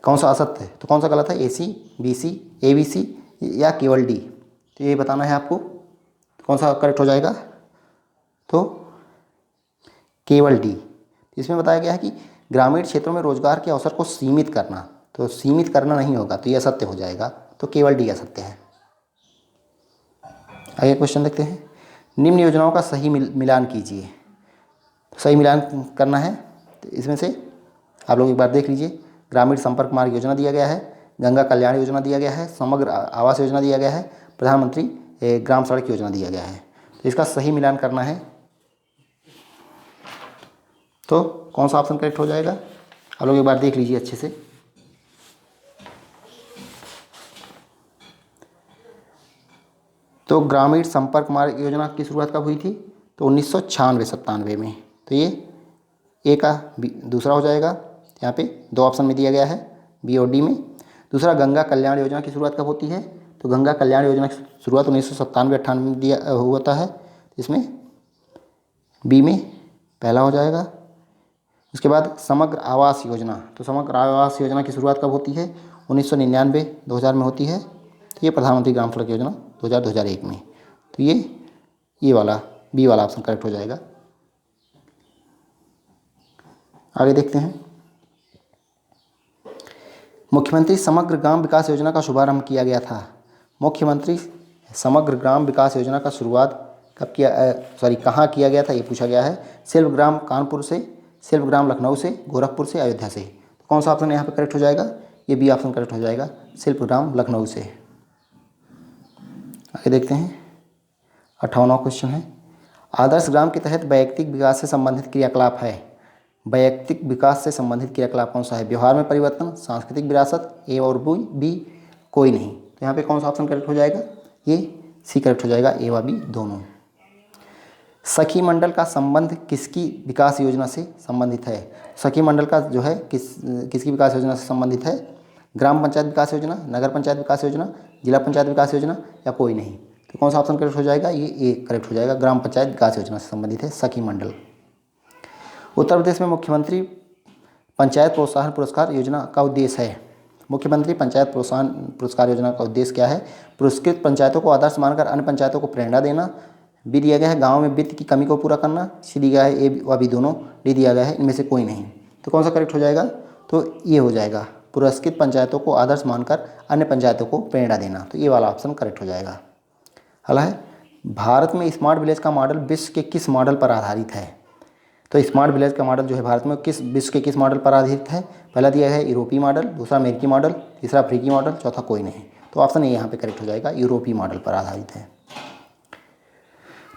कौन सा असत्य है? तो कौन सा गलत है? ए सी, B C, A B C या केवल डी? तो ये बताना है आपको, कौन सा करेक्ट हो जाएगा? तो केवल डी। इसमें बताया गया है कि ग्रामीण क्षेत्रों में रोजगार के अवसर को सीमित करना, तो सीमित करना नहीं होगा, तो ये असत्य हो जाएगा, तो केवल डी असत्य है। आगे क्वेश्चन देखते हैं, निम्न योजनाओं का सही मिलान कीजिए। तो सही मिलान करना है, तो इसमें से आप लोग एक बार देख लीजिए। ग्रामीण संपर्क मार्ग योजना दिया गया है, गंगा कल्याण योजना दिया गया है, समग्र आवास योजना दिया गया है, प्रधानमंत्री ग्राम सड़क योजना दिया गया है। तो इसका सही मिलान करना है, तो कौन सा ऑप्शन करेक्ट हो जाएगा? आप लोग एक बार देख लीजिए अच्छे से। तो ग्रामीण संपर्क मार्ग योजना की शुरुआत कब हुई थी? तो 1996-97 में। तो ये ए का दूसरा हो जाएगा। यहाँ पे 2 ऑप्शन में दिया गया है, बी और डी में। दूसरा, गंगा कल्याण योजना की शुरुआत कब होती है? तो गंगा कल्याण योजना की शुरुआत 1997-98 में दिया होता है। इसमें बी में पहला हो जाएगा। उसके बाद समग्र आवास योजना, तो समग्र आवास योजना की शुरुआत कब होती है? 1999-2000 में होती है। तो ये प्रधानमंत्री ग्राम सड़क योजना 2000-2001 में। तो ये वाला बी वाला ऑप्शन करेक्ट हो जाएगा। आगे देखते हैं। मुख्यमंत्री समग्र ग्राम विकास योजना का शुभारंभ किया गया था। मुख्यमंत्री समग्र ग्राम विकास योजना का शुरुआत कहाँ किया गया था, ये पूछा गया है। शिल्पग्राम कानपुर से, शिल्पग्राम लखनऊ से, गोरखपुर से, अयोध्या से। तो कौन सा ऑप्शन यहाँ पे करेक्ट हो जाएगा? ये बी ऑप्शन करेक्ट हो जाएगा, शिल्पग्राम लखनऊ से। आगे देखते हैं। 58वां क्वेश्चन है, आदर्श ग्राम के तहत वैयक्तिक विकास से संबंधित क्रियाकलाप है। वैयक्तिक विकास से संबंधित क्रियाकलाप कौन सा है? व्यवहार में परिवर्तन, सांस्कृतिक विरासत, ए और बी कोई नहीं। तो यहाँ पे कौन सा ऑप्शन करेक्ट हो जाएगा? ये सी करेक्ट हो जाएगा, ए व बी दोनों। सखी मंडल का संबंध किसकी विकास योजना से संबंधित है? सखी मंडल का जो है किसकी विकास योजना से संबंधित है? ग्राम पंचायत विकास योजना, नगर पंचायत विकास योजना, जिला पंचायत विकास योजना या कोई नहीं। तो कौन सा ऑप्शन करेक्ट हो जाएगा? ये ए करेक्ट हो जाएगा, ग्राम पंचायत विकास योजना से संबंधित है सखी मंडल। उत्तर प्रदेश में मुख्यमंत्री पंचायत प्रोत्साहन पुरस्कार योजना का उद्देश्य है। मुख्यमंत्री पंचायत प्रोत्साहन पुरस्कार योजना का उद्देश्य क्या है? पुरस्कृत पंचायतों को आदर्श मानकर अन्य पंचायतों को प्रेरणा देना। बी दिया गया है गाँव में वित्त की कमी को पूरा करना। सी दिया गया है ए व बी दोनों। डी दिया गया है इनमें से कोई नहीं। तो कौन सा करेक्ट हो जाएगा? तो ये हो जाएगा, पुरस्कृत पंचायतों को आदर्श मानकर अन्य पंचायतों को प्रेरणा देना। तो ये वाला ऑप्शन करेक्ट हो जाएगा। अगला है, भारत में स्मार्ट विलेज का मॉडल विश्व के किस मॉडल पर आधारित है? तो स्मार्ट विलेज का मॉडल जो है भारत में विश्व के किस मॉडल पर आधारित है? पहला दिया है यूरोपीय मॉडल, दूसरा अमेरिकी मॉडल, तीसरा अफ्रीकी मॉडल, चौथा कोई नहीं। तो ऑप्शन ए यहाँ पे करेक्ट हो जाएगा, यूरोपीय मॉडल पर आधारित है।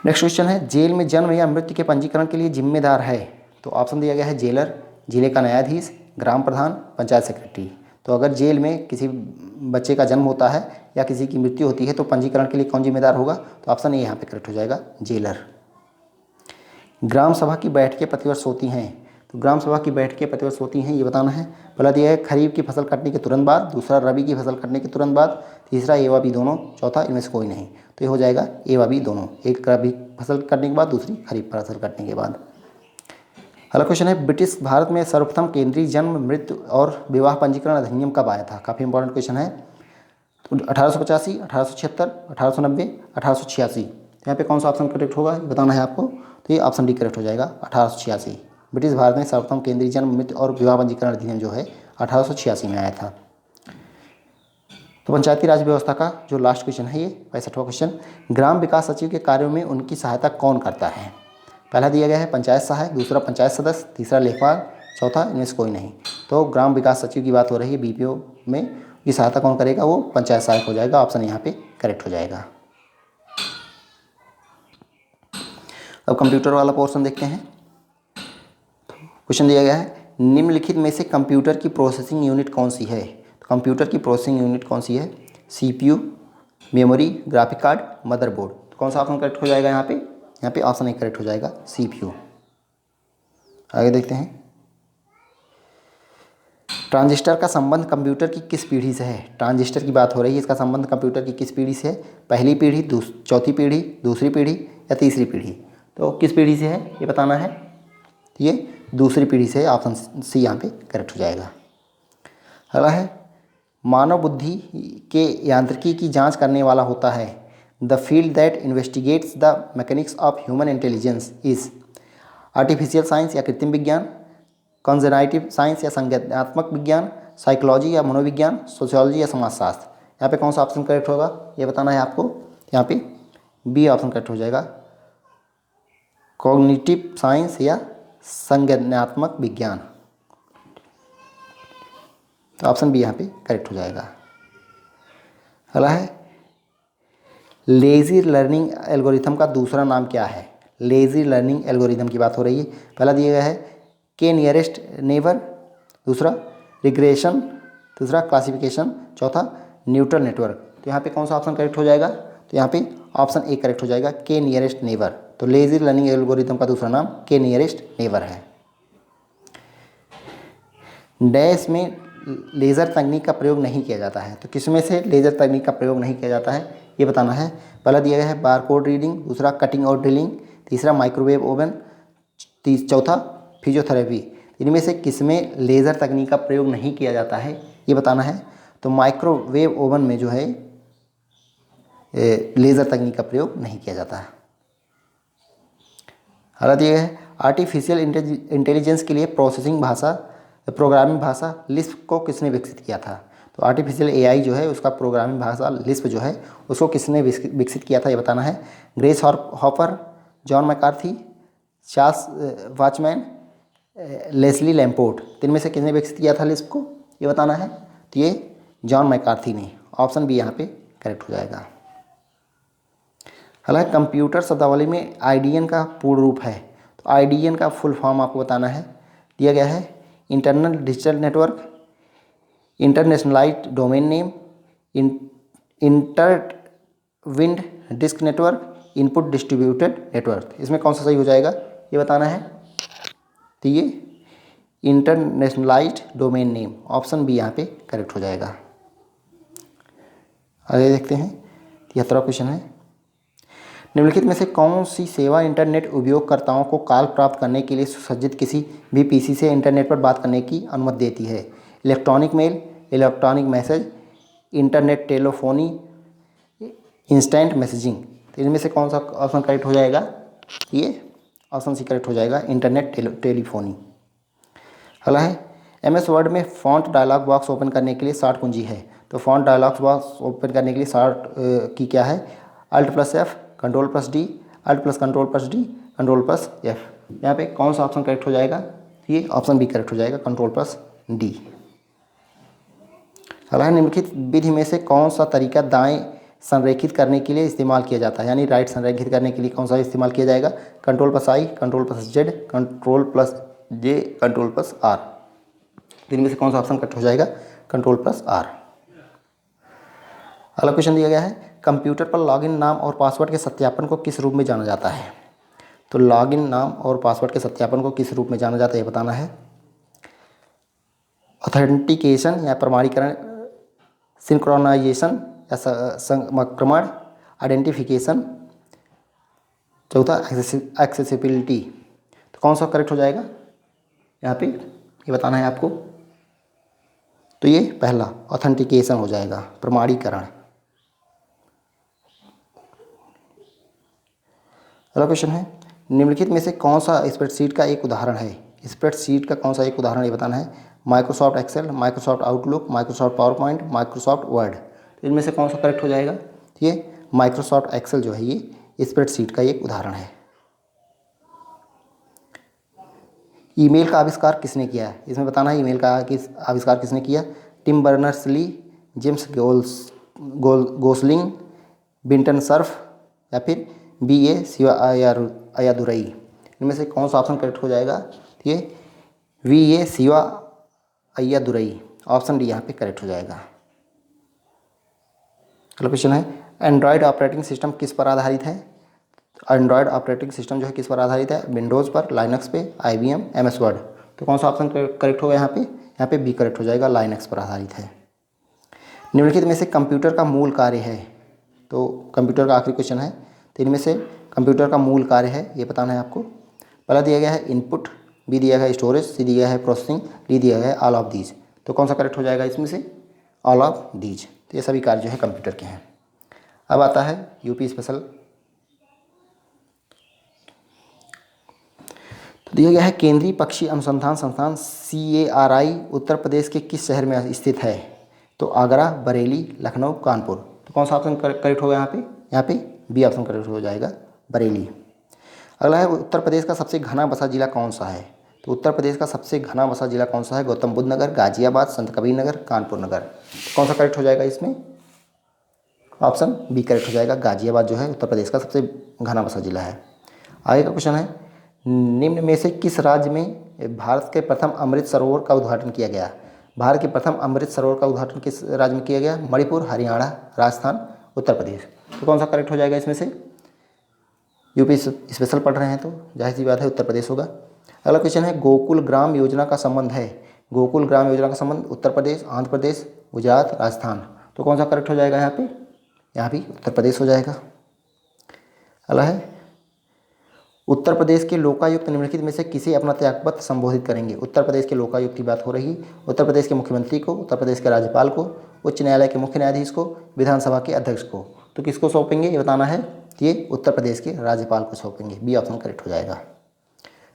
नेक्स्ट क्वेश्चन है, जेल में जन्म या मृत्यु के पंजीकरण के लिए जिम्मेदार है? तो ऑप्शन दिया गया है जेलर, जिले का न्यायाधीश, ग्राम प्रधान, पंचायत सेक्रेटरी। तो अगर जेल में किसी बच्चे का जन्म होता है या किसी की मृत्यु होती है तो पंजीकरण के लिए कौन जिम्मेदार होगा? तो ऑप्शन ए यहाँ पे करेक्ट हो जाएगा, जेलर। ग्राम सभा की बैठकें प्रतिवर्ष होती हैं। तो ग्राम सभा की बैठकें प्रतिवर्ष होती हैं, ये बताना है। पहला दिया है खरीफ की फसल कटने के तुरंत बाद, दूसरा रबी की फसल कटने के तुरंत बाद, तीसरा ए व बी दोनों, चौथा इनमें से कोई नहीं। तो ये हो जाएगा ए व बी दोनों, एक रबी फसल कटने के बाद, दूसरी खरीफ फसल कटने के बाद। अगला क्वेश्चन है, ब्रिटिश भारत में सर्वप्रथम केंद्रीय जन्म, मृत्यु और विवाह पंजीकरण अधिनियम कब आया था? काफ़ी इंपॉर्टेंट क्वेश्चन है। तो 1885, 1876, 1890, 1886। यहाँ पे कौन सा ऑप्शन करेक्ट होगा ये बताना है आपको। तो ये ऑप्शन डी करेक्ट हो जाएगा, 1886। ब्रिटिश भारत में सर्वप्रथम केंद्रीय जन्म, मृत्यु और विवाह पंजीकरण अधिनियम जो है 1886 में आया था। तो पंचायती राज व्यवस्था का जो लास्ट क्वेश्चन है ये 65वां क्वेश्चन, ग्राम विकास सचिव के कार्यों में उनकी सहायता कौन करता है? पहला दिया गया है पंचायत सहायक, दूसरा पंचायत सदस्य, तीसरा लेखपाल, चौथा इनमें से कोई नहीं। तो ग्राम विकास सचिव की बात हो रही है, बीपीओ में ये सहायता कौन करेगा? वो पंचायत सहायक हो जाएगा। ऑप्शन यहाँ पे करेक्ट हो जाएगा। अब कंप्यूटर वाला पोर्शन देखते हैं। क्वेश्चन दिया गया है, निम्नलिखित में से कंप्यूटर की प्रोसेसिंग यूनिट कौन सी है? तो कंप्यूटर की प्रोसेसिंग यूनिट कौन सी है? CPU, memory, graphic card, motherboard. तो कौन सा ऑप्शन करेक्ट हो जाएगा यहाँ पे? यहाँ पे ऑप्शन ए करेक्ट हो जाएगा, सीपीयू। आगे देखते हैं, ट्रांजिस्टर का संबंध कंप्यूटर की किस पीढ़ी से है? ट्रांजिस्टर की बात हो रही है, इसका संबंध कंप्यूटर की किस पीढ़ी से है? पहली पीढ़ी, चौथी पीढ़ी, दूसरी पीढ़ी या तीसरी पीढ़ी? तो किस पीढ़ी से है ये बताना है। ये दूसरी पीढ़ी से, ऑप्शन सी यहाँ पे करेक्ट हो जाएगा। अगला है, मानव बुद्धि के यांत्रिकी की जांच करने वाला होता है। The field that investigates the mechanics of human intelligence is artificial science या कृत्रिम विज्ञान, कंजर्वेटिव साइंस या संज्ञानात्मक विज्ञान, साइकोलॉजी या मनोविज्ञान, सोशियोलॉजी या समाजशास्त्र। यहाँ पे कौन सा ऑप्शन करेक्ट होगा ये बताना है आपको। यहाँ पे बी ऑप्शन करेक्ट हो जाएगा, कॉग्निटिव साइंस या संज्ञानात्मक विज्ञान। तो ऑप्शन बी यहाँ पे करेक्ट हो जाएगा। अगला है, लेजी लर्निंग एल्गोरिथम का दूसरा नाम क्या है? लेजी लर्निंग एल्गोरिथम की बात हो रही है। पहला दिया गया है के नियरेस्ट नेबर, दूसरा रिग्रेशन, तीसरा क्लासिफिकेशन, चौथा न्यूटन नेटवर्क। तो यहाँ पे कौन सा ऑप्शन करेक्ट हो जाएगा? तो यहाँ पे ऑप्शन ए करेक्ट हो जाएगा, के नियरेस्ट नेबर। तो लेजी लर्निंग एल्गोरिथम का दूसरा नाम के नियरेस्ट नेबर है। डैश में लेज़र तकनीक का प्रयोग नहीं किया जाता है। तो किसमें से लेज़र तकनीक का प्रयोग नहीं किया जाता है ये बताना है। पहला दिया गया है बारकोड रीडिंग, दूसरा कटिंग और ड्रिलिंग, तीसरा माइक्रोवेव ओवन, चौथा फिजियोथेरेपी। इनमें से किसमें लेज़र तकनीक का प्रयोग नहीं किया जाता है ये बताना है। तो माइक्रोवेव ओवन में जो है लेज़र तकनीक का प्रयोग नहीं किया जाता है। अगला दिया गया है आर्टिफिशियल इंटेलिजेंस के लिए प्रोग्रामिंग भाषा लिस्प को किसने विकसित किया था। तो आर्टिफिशियल एआई जो है उसका प्रोग्रामिंग भाषा लिस्प जो है उसको किसने विकसित किया था ये बताना है। Grace Hopper, John McCarthy, Charles Wachman, Leslie Lamport. तीन में से किसने विकसित किया था लिस्प को ये बताना है। तो ये जॉन मैकार्थी ने। ऑप्शन बी यहाँ पे करेक्ट हो जाएगा। हालांकि कंप्यूटर शब्दावली में आईडीएन का पूर्ण रूप है। तो आईडीएन का फुल फॉर्म आपको बताना है। दिया गया है internal digital network, internationalised domain name, interwind disk network, input distributed network. इसमें कौन सा सही हो जाएगा ये बताना है। तो ये internationalised domain name, option b यहाँ पे करेक्ट हो जाएगा। आगे देखते हैं 73वां क्वेश्चन है निम्नलिखित में से कौन सी सेवा इंटरनेट उपयोगकर्ताओं को कॉल प्राप्त करने के लिए सुसज्जित किसी भी पीसी से इंटरनेट पर बात करने की अनुमति देती है। Electronic mail, electronic message, internet telephony, instant messaging. तो इनमें से कौन सा ऑप्शन करेक्ट हो जाएगा। ये ऑप्शन सी करेक्ट हो जाएगा, इंटरनेट टेलीफोनी। अगला है एमएस वर्ड में फॉन्ट डायलॉग बॉक्स ओपन करने के लिए शॉर्ट कुंजी है। तो फॉन्ट डायलॉग बॉक्स ओपन करने के लिए शॉर्ट की क्या है, Alt+F, Ctrl+D, Alt+Ctrl+D, Ctrl+F। यहाँ पे कौन सा ऑप्शन करेक्ट हो जाएगा। ये ऑप्शन बी करेक्ट हो जाएगा, Ctrl+D। अगला है निम्नलिखित विधि में से कौन सा तरीका दाएं संरेखित करने के लिए इस्तेमाल किया जाता है, यानी राइट संरेखित करने के लिए कौन सा इस्तेमाल किया जाएगा। Ctrl+I, Ctrl+Z, Ctrl+J, Ctrl+R। इनमें से कौन सा ऑप्शन करेक्ट हो जाएगा, Ctrl+R। अगला क्वेश्चन दिया गया है कंप्यूटर पर लॉगिन नाम और पासवर्ड के सत्यापन को किस रूप में जाना जाता है। तो लॉगिन नाम और पासवर्ड के सत्यापन को किस रूप में जाना जाता है ये बताना है। ऑथेंटिकेशन या प्रमाणीकरण, सिंक्रोनाइजेशन या संक्रमण, आइडेंटिफिकेशन, चौथा एक्सेसिबिलिटी। तो कौन सा करेक्ट हो जाएगा यहाँ पे ये बताना है आपको। तो ये पहला ऑथेंटिकेशन हो जाएगा, प्रमाणीकरण। अगला क्वेश्चन है निम्नलिखित में से कौन सा स्प्रेडशीट का एक उदाहरण है। स्प्रेडशीट का कौन सा एक उदाहरण ये बताना है। Microsoft Excel, Microsoft Outlook, Microsoft PowerPoint, Microsoft Word. तो इनमें से कौन सा करेक्ट हो जाएगा। ये माइक्रोसॉफ्ट एक्सेल जो है ये स्प्रेडशीट का एक उदाहरण है। ईमेल का आविष्कार किसने किया है, इसमें बताना है ईमेल का आविष्कार किसने किया। Tim Berners-Lee, James Gosling, Vinton Cerf या फिर BA शिवा अय्यादुरई। इनमें से कौन सा ऑप्शन करेक्ट हो जाएगा। ये VA Shiva Ayyadurai, option D यहाँ पे करेक्ट हो जाएगा। अगला क्वेश्चन है एंड्रॉयड ऑपरेटिंग सिस्टम किस पर आधारित है। एंड्रॉयड ऑपरेटिंग सिस्टम जो है किस पर आधारित है। विंडोज़ पर, लाइनक्स पे, IBM, MS वर्ड। तो कौन सा ऑप्शन करेक्ट होगा यहाँ पे बी करेक्ट हो जाएगा, लाइनक्स पर आधारित है। निम्नलिखित में से कंप्यूटर का मूल कार्य है। तो कंप्यूटर का आखिरी क्वेश्चन है। तो इनमें से कंप्यूटर का मूल कार्य है ये बताना है आपको। पहला दिया गया है इनपुट, बी दिया गया है स्टोरेज, सी दिया गया है प्रोसेसिंग, डी दिया गया है ऑल ऑफ दीज। तो कौन सा करेक्ट हो जाएगा इसमें से, ऑल ऑफ दीज। तो ये सभी कार्य जो है कंप्यूटर के हैं। अब आता है यूपी स्पेशल। तो दिया गया है केंद्रीय पक्षी अनुसंधान संस्थान CARI उत्तर प्रदेश के किस शहर में स्थित है। तो आगरा, बरेली, लखनऊ, कानपुर। तो कौन सा ऑप्शन करेक्ट होगा यहाँ पे बी ऑप्शन करेक्ट हो जाएगा, बरेली। अगला है उत्तर प्रदेश का सबसे घना बसा जिला कौन सा है। तो उत्तर प्रदेश का सबसे घना बसा जिला कौन सा है। गौतम बुद्ध नगर, गाजियाबाद, संत कबीर नगर, कानपुर नगर। तो कौन सा करेक्ट हो जाएगा इसमें, ऑप्शन बी करेक्ट हो जाएगा, गाजियाबाद जो है उत्तर प्रदेश का सबसे घना बसा जिला है। आगे का क्वेश्चन है निम्न में से किस राज्य में भारत के प्रथम अमृत सरोवर का उद्घाटन किया गया। भारत के प्रथम अमृत सरोवर का उद्घाटन किस राज्य में किया गया। मणिपुर, हरियाणा, राजस्थान, उत्तर प्रदेश। तो कौन सा करेक्ट हो जाएगा इसमें से। यूपी स्पेशल पढ़ रहे हैं तो जाहिर सी बात है उत्तर प्रदेश होगा। अगला क्वेश्चन है गोकुल ग्राम योजना का संबंध है गोकुल ग्राम योजना का संबंध उत्तर प्रदेश, आंध्र प्रदेश, गुजरात, राजस्थान। तो कौन सा करेक्ट हो जाएगा यहाँ पे? यहाँ भी उत्तर प्रदेश हो जाएगा। अगला है उत्तर प्रदेश के लोकायुक्त निम्नलिखित में से किसे अपना त्यागपत्र संबोधित करेंगे? उत्तर प्रदेश के लोकायुक्त की बात हो रही है। उत्तर प्रदेश के मुख्यमंत्री को, उत्तर प्रदेश के राज्यपाल को, उच्च न्यायालय के मुख्य न्यायाधीश को, विधानसभा के अध्यक्ष को। तो किसको सौंपेंगे ये बताना है। ये उत्तर प्रदेश के राज्यपाल को सौंपेंगे। बी ऑप्शन करेक्ट हो जाएगा।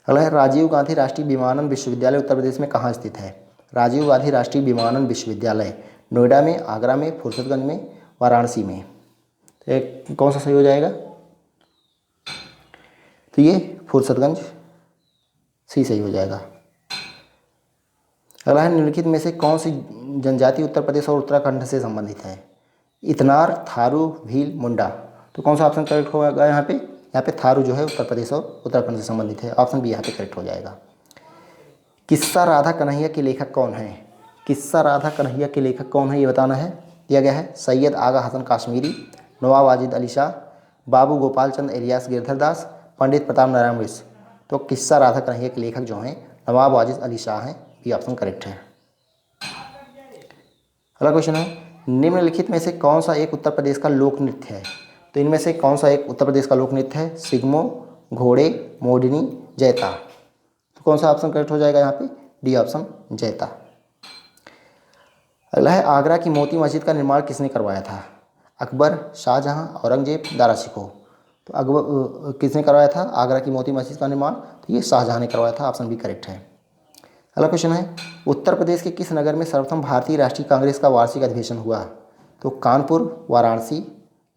अगला है राजीव गांधी राष्ट्रीय विमानन विश्वविद्यालय उत्तर प्रदेश में कहाँ स्थित है? राजीव गांधी राष्ट्रीय विमानन विश्वविद्यालय नोएडा में, आगरा में, फुर्सतगंज में, वाराणसी में। तो एक कौन सा सही हो जाएगा? तो ये फुर्सतगंज सी सही हो जाएगा। अगला है निम्नलिखित में से कौन सी जनजाति उत्तर प्रदेश और उत्तराखंड से संबंधित है? इतनार, थारू, भील, मुंडा। तो कौन सा ऑप्शन करेक्ट होगा यहाँ पे? यहाँ पे थारू जो है उत्तर प्रदेश और उत्तराखंड से संबंधित है। ऑप्शन बी यहाँ पे करेक्ट हो जाएगा। किस्सा राधा कन्हैया के लेखक कौन है? किस्सा राधा कन्हैया के लेखक कौन है ये बताना है। दिया गया है सैयद आगा हसन काश्मीरी, नवाब वाजिद अली शाह, बाबू गोपाल चंद इलियास गिरधर दास, पंडित प्रताप नारायण मिश्र। तो किस्सा राधा कन्हैया के लेखक जो हैं नवाब वाजिद अली शाह हैं। ये ऑप्शन करेक्ट है। अगला क्वेश्चन है निम्नलिखित में से कौन सा एक उत्तर प्रदेश का लोक नृत्य है? तो इनमें से कौन सा एक उत्तर प्रदेश का लोक नृत्य है? सिग्मो, घोड़े, मोडिनी, जैता। तो कौन सा ऑप्शन करेक्ट हो जाएगा यहाँ पे? डी ऑप्शन जैता। अगला है आगरा की मोती मस्जिद का निर्माण किसने करवाया था? अकबर, शाहजहां, औरंगजेब, दारा शिकोह। तो अकबर किसने करवाया था आगरा की मोती मस्जिद का निर्माण? तो ये शाहजहां ने करवाया था। ऑप्शन बी करेक्ट है। अगला क्वेश्चन है उत्तर प्रदेश के किस नगर में सर्वप्रथम भारतीय राष्ट्रीय कांग्रेस का वार्षिक अधिवेशन हुआ? तो कानपुर, वाराणसी,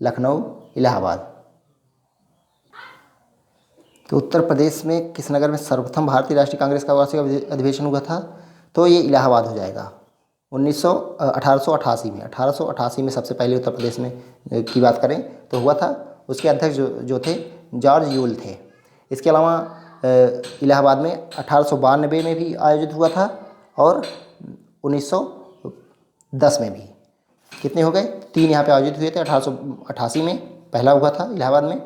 लखनऊ, इलाहाबाद। तो उत्तर प्रदेश में किस नगर में सर्वप्रथम भारतीय राष्ट्रीय कांग्रेस का वार्षिक अधिवेशन हुआ था? तो ये इलाहाबाद हो जाएगा। 1888 में 1888 में सबसे पहले उत्तर प्रदेश में की बात करें तो हुआ था। उसके अध्यक्ष जो थे जॉर्ज यूल थे। इसके अलावा इलाहाबाद में 1892 में भी आयोजित हुआ था और 1910 में भी। कितने हो गए? 3 यहाँ पे आयोजित हुए थे। 1888 में पहला हुआ था इलाहाबाद में,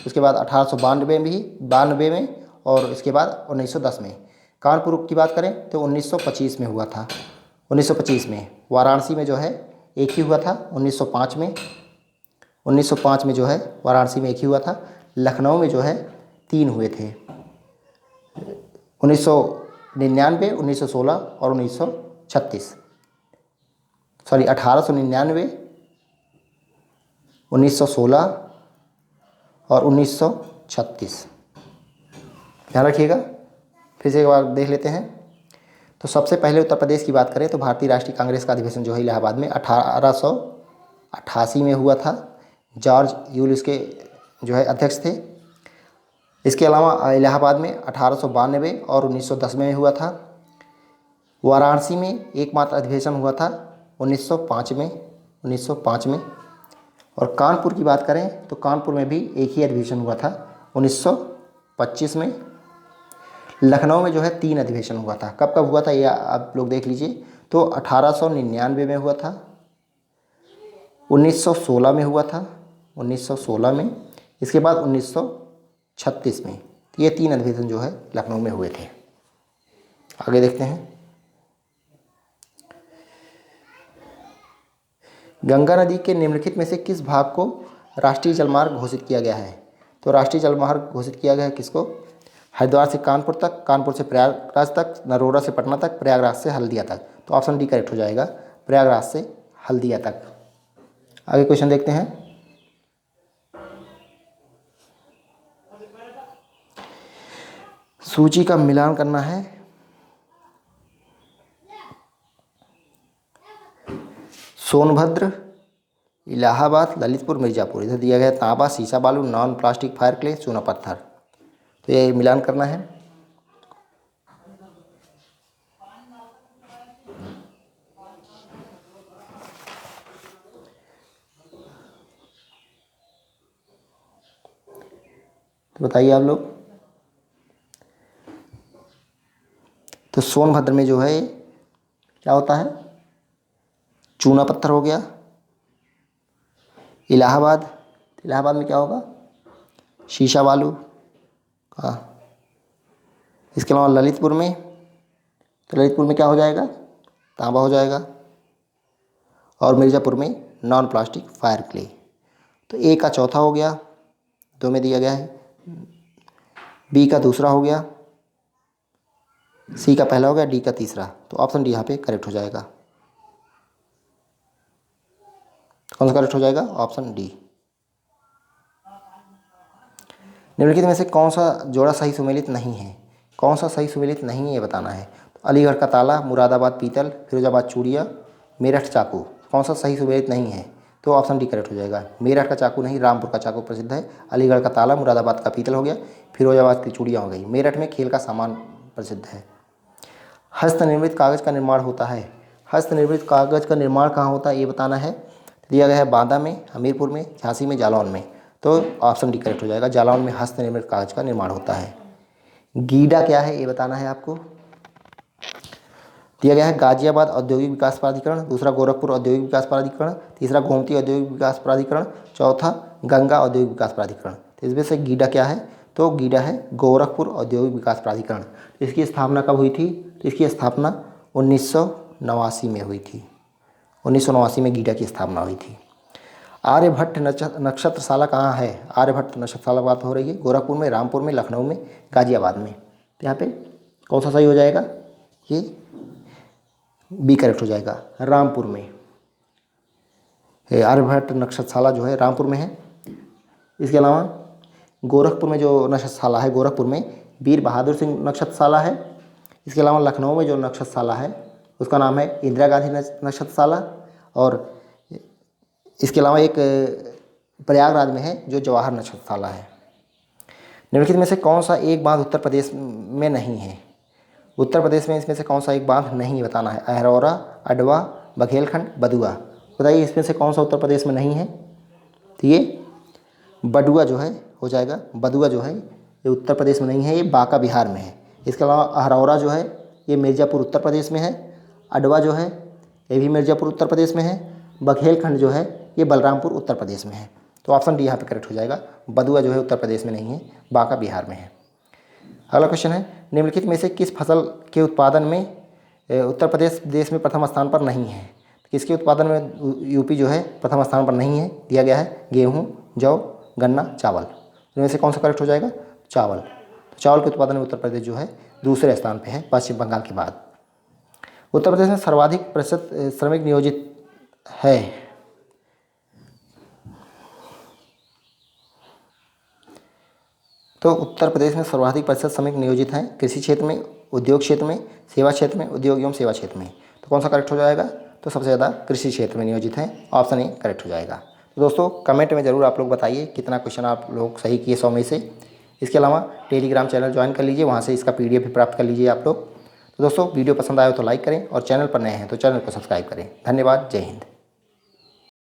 उसके बाद 1892 में और इसके बाद 1910 में। कानपुर की बात करें तो 1925 में हुआ था। 1925 में वाराणसी में जो है एक ही हुआ था। 1905 में जो है वाराणसी में एक ही हुआ था। लखनऊ में जो है 3 हुए थे, 1999, 1916 और 1936। सॉरी 1899, 1916 और 1936। ध्यान रखिएगा। फिर से एक बार देख लेते हैं। तो सबसे पहले उत्तर प्रदेश की बात करें तो भारतीय राष्ट्रीय कांग्रेस का अधिवेशन जो है इलाहाबाद में 1888 में हुआ था। जॉर्ज यूल इसके जो है अध्यक्ष थे। इसके अलावा इलाहाबाद में 1892 और 1910 में हुआ था। वाराणसी में एकमात्र अधिवेशन हुआ था 1905 में। और कानपुर की बात करें तो कानपुर में भी एक ही अधिवेशन हुआ था 1925 में। लखनऊ में जो है 3 अधिवेशन हुआ था। कब कब हुआ था ये आप लोग देख लीजिए। तो 1899 में हुआ था, 1916 में हुआ था, 1916 में, इसके बाद 1936 में। ये 3 अधिवेशन जो है लखनऊ में हुए थे। आगे देखते हैं। गंगा नदी के निम्नलिखित में से किस भाग को राष्ट्रीय जलमार्ग घोषित किया गया है? तो राष्ट्रीय जलमार्ग घोषित किया गया है किसको? हरिद्वार से कानपुर तक, कानपुर से प्रयागराज तक, नरोरा से पटना तक, प्रयागराज से हल्दिया तक। तो ऑप्शन डी करेक्ट हो जाएगा, प्रयागराज से हल्दिया तक। आगे क्वेश्चन देखते हैं। सूची का मिलान करना है। सोनभद्र, इलाहाबाद, ललितपुर, मिर्ज़ापुर। इधर दिया गया तांबा, शीशा बालू, नॉन प्लास्टिक फायर क्ले, चूना पत्थर। तो ये मिलान करना है। तो बताइए आप लोग। तो सोनभद्र में जो है क्या होता है? चूना पत्थर हो गया। इलाहाबाद में क्या होगा? शीशा बालू। हाँ। इसके अलावा ललितपुर में तो ललितपुर में क्या हो जाएगा, तांबा हो जाएगा। और मिर्ज़ापुर में नॉन प्लास्टिक फायर क्ले। तो ए का चौथा हो गया, 2 में दिया गया है। बी का दूसरा हो गया, सी का पहला हो गया, डी का तीसरा। तो ऑप्शन डी यहाँ पे करेक्ट हो जाएगा। कौन सा करेक्ट हो जाएगा, ऑप्शन डी। निम्नलिखित में से कौन सा जोड़ा सही सुमेलित नहीं है, कौन सा सही सुमेलित नहीं है ये बताना है। तो अलीगढ़ का ताला, मुरादाबाद पीतल, फिरोजाबाद चूड़िया, मेरठ चाकू, कौन सा सही सुमेलित नहीं है। तो ऑप्शन डी करेक्ट हो जाएगा। मेरठ का चाकू नहीं, रामपुर का चाकू प्रसिद्ध है। अलीगढ़ का ताला, मुरादाबाद का पीतल हो गया, फिरोजाबाद की चूड़ियाँ हो गई। मेरठ में खेल का सामान प्रसिद्ध है। हस्तनिर्मित कागज़ का निर्माण होता है, हस्तनिर्मित कागज़ का निर्माण कहाँ होता है ये बताना है। दिया गया है बांदा में, हमीरपुर में, झांसी में, जालौन में। तो ऑप्शन डी करेक्ट हो जाएगा, जालौन में हस्तनिर्मित कागज़ का निर्माण होता है। गीडा क्या है ये बताना है आपको। दिया गया है गाजियाबाद औद्योगिक विकास प्राधिकरण, दूसरा गोरखपुर औद्योगिक विकास प्राधिकरण, तीसरा गोमती औद्योगिक विकास प्राधिकरण, चौथा गंगा औद्योगिक विकास प्राधिकरण। तो इसमें से गीडा क्या है, तो गीडा है गोरखपुर औद्योगिक विकास प्राधिकरण। इसकी स्थापना कब हुई थी, तो इसकी स्थापना 1989 में हुई थी। 1989 में गीडा की स्थापना हुई थी। आर्यभट्ट नक्षत्रशाला कहाँ है, आर्यभट्ट नक्षत्रशाला बात हो रही है, गोरखपुर में, रामपुर में, लखनऊ में, गाजियाबाद में। तो यहाँ पे कौन सा सही हो जाएगा, ये बी करेक्ट हो जाएगा, रामपुर में। आर्यभट्ट नक्षत्रशाला जो है रामपुर में है। इसके अलावा गोरखपुर में जो नक्षत्रशाला है, गोरखपुर में वीर बहादुर सिंह नक्षत्रशाला है। इसके अलावा लखनऊ में जो नक्षत्रशाला है उसका नाम है इंदिरा गांधी नक्षत्रशाला। और इसके अलावा एक प्रयागराज में है जो जवाहर नक्षत्रशाला है। निम्नलिखित में से कौन सा एक बांध उत्तर प्रदेश में नहीं है, उत्तर प्रदेश में इसमें से कौन सा एक बांध नहीं बताना है। अहरौरा, अडवा, बघेलखंड, बदुआ। बताइए इसमें से कौन सा उत्तर प्रदेश में नहीं है। तो ये बडुआ जो है हो जाएगा, बदुआ जो है ये उत्तर प्रदेश में नहीं है, ये बांका बिहार में है। इसके अलावा अहरौरा जो है ये मिर्ज़ापुर उत्तर प्रदेश में है। अडवा जो है ये भी मिर्ज़ापुर उत्तर प्रदेश में है। बघेलखंड जो है ये बलरामपुर उत्तर प्रदेश में है। तो ऑप्शन डी यहाँ पे करेक्ट हो जाएगा। बदुआ जो है उत्तर प्रदेश में नहीं है, बांका बिहार में है। अगला क्वेश्चन है, निम्नलिखित में से किस फसल के उत्पादन में उत्तर प्रदेश देश में प्रथम स्थान पर नहीं है। किसके उत्पादन में यूपी जो है प्रथम स्थान पर नहीं है। दिया गया है गेहूँ, जौ, गन्ना, चावल। इनमें से कौन सा करेक्ट हो जाएगा, चावल। तो चावल के उत्पादन में उत्तर प्रदेश जो है दूसरे स्थान पर है पश्चिम बंगाल के बाद। उत्तर प्रदेश में सर्वाधिक प्रतिशत श्रमिक नियोजित है। तो उत्तर प्रदेश में सर्वाधिक प्रतिशत श्रमिक नियोजित हैं कृषि क्षेत्र में, उद्योग क्षेत्र में, सेवा क्षेत्र में, उद्योग एवं सेवा क्षेत्र में। तो कौन सा करेक्ट हो जाएगा, तो सबसे ज़्यादा कृषि क्षेत्र में नियोजित हैं, ऑप्शन ए करेक्ट हो जाएगा। तो दोस्तों कमेंट में ज़रूर आप लोग बताइए कितना क्वेश्चन आप लोग सही किए 100 में से। इसके अलावा टेलीग्राम चैनल ज्वाइन कर लीजिए, वहाँ से इसका PDF भी प्राप्त कर लीजिए आप लोग। तो दोस्तों वीडियो पसंद आए तो लाइक करें और चैनल पर नए हैं तो चैनल को सब्सक्राइब करें। धन्यवाद, जय हिंद।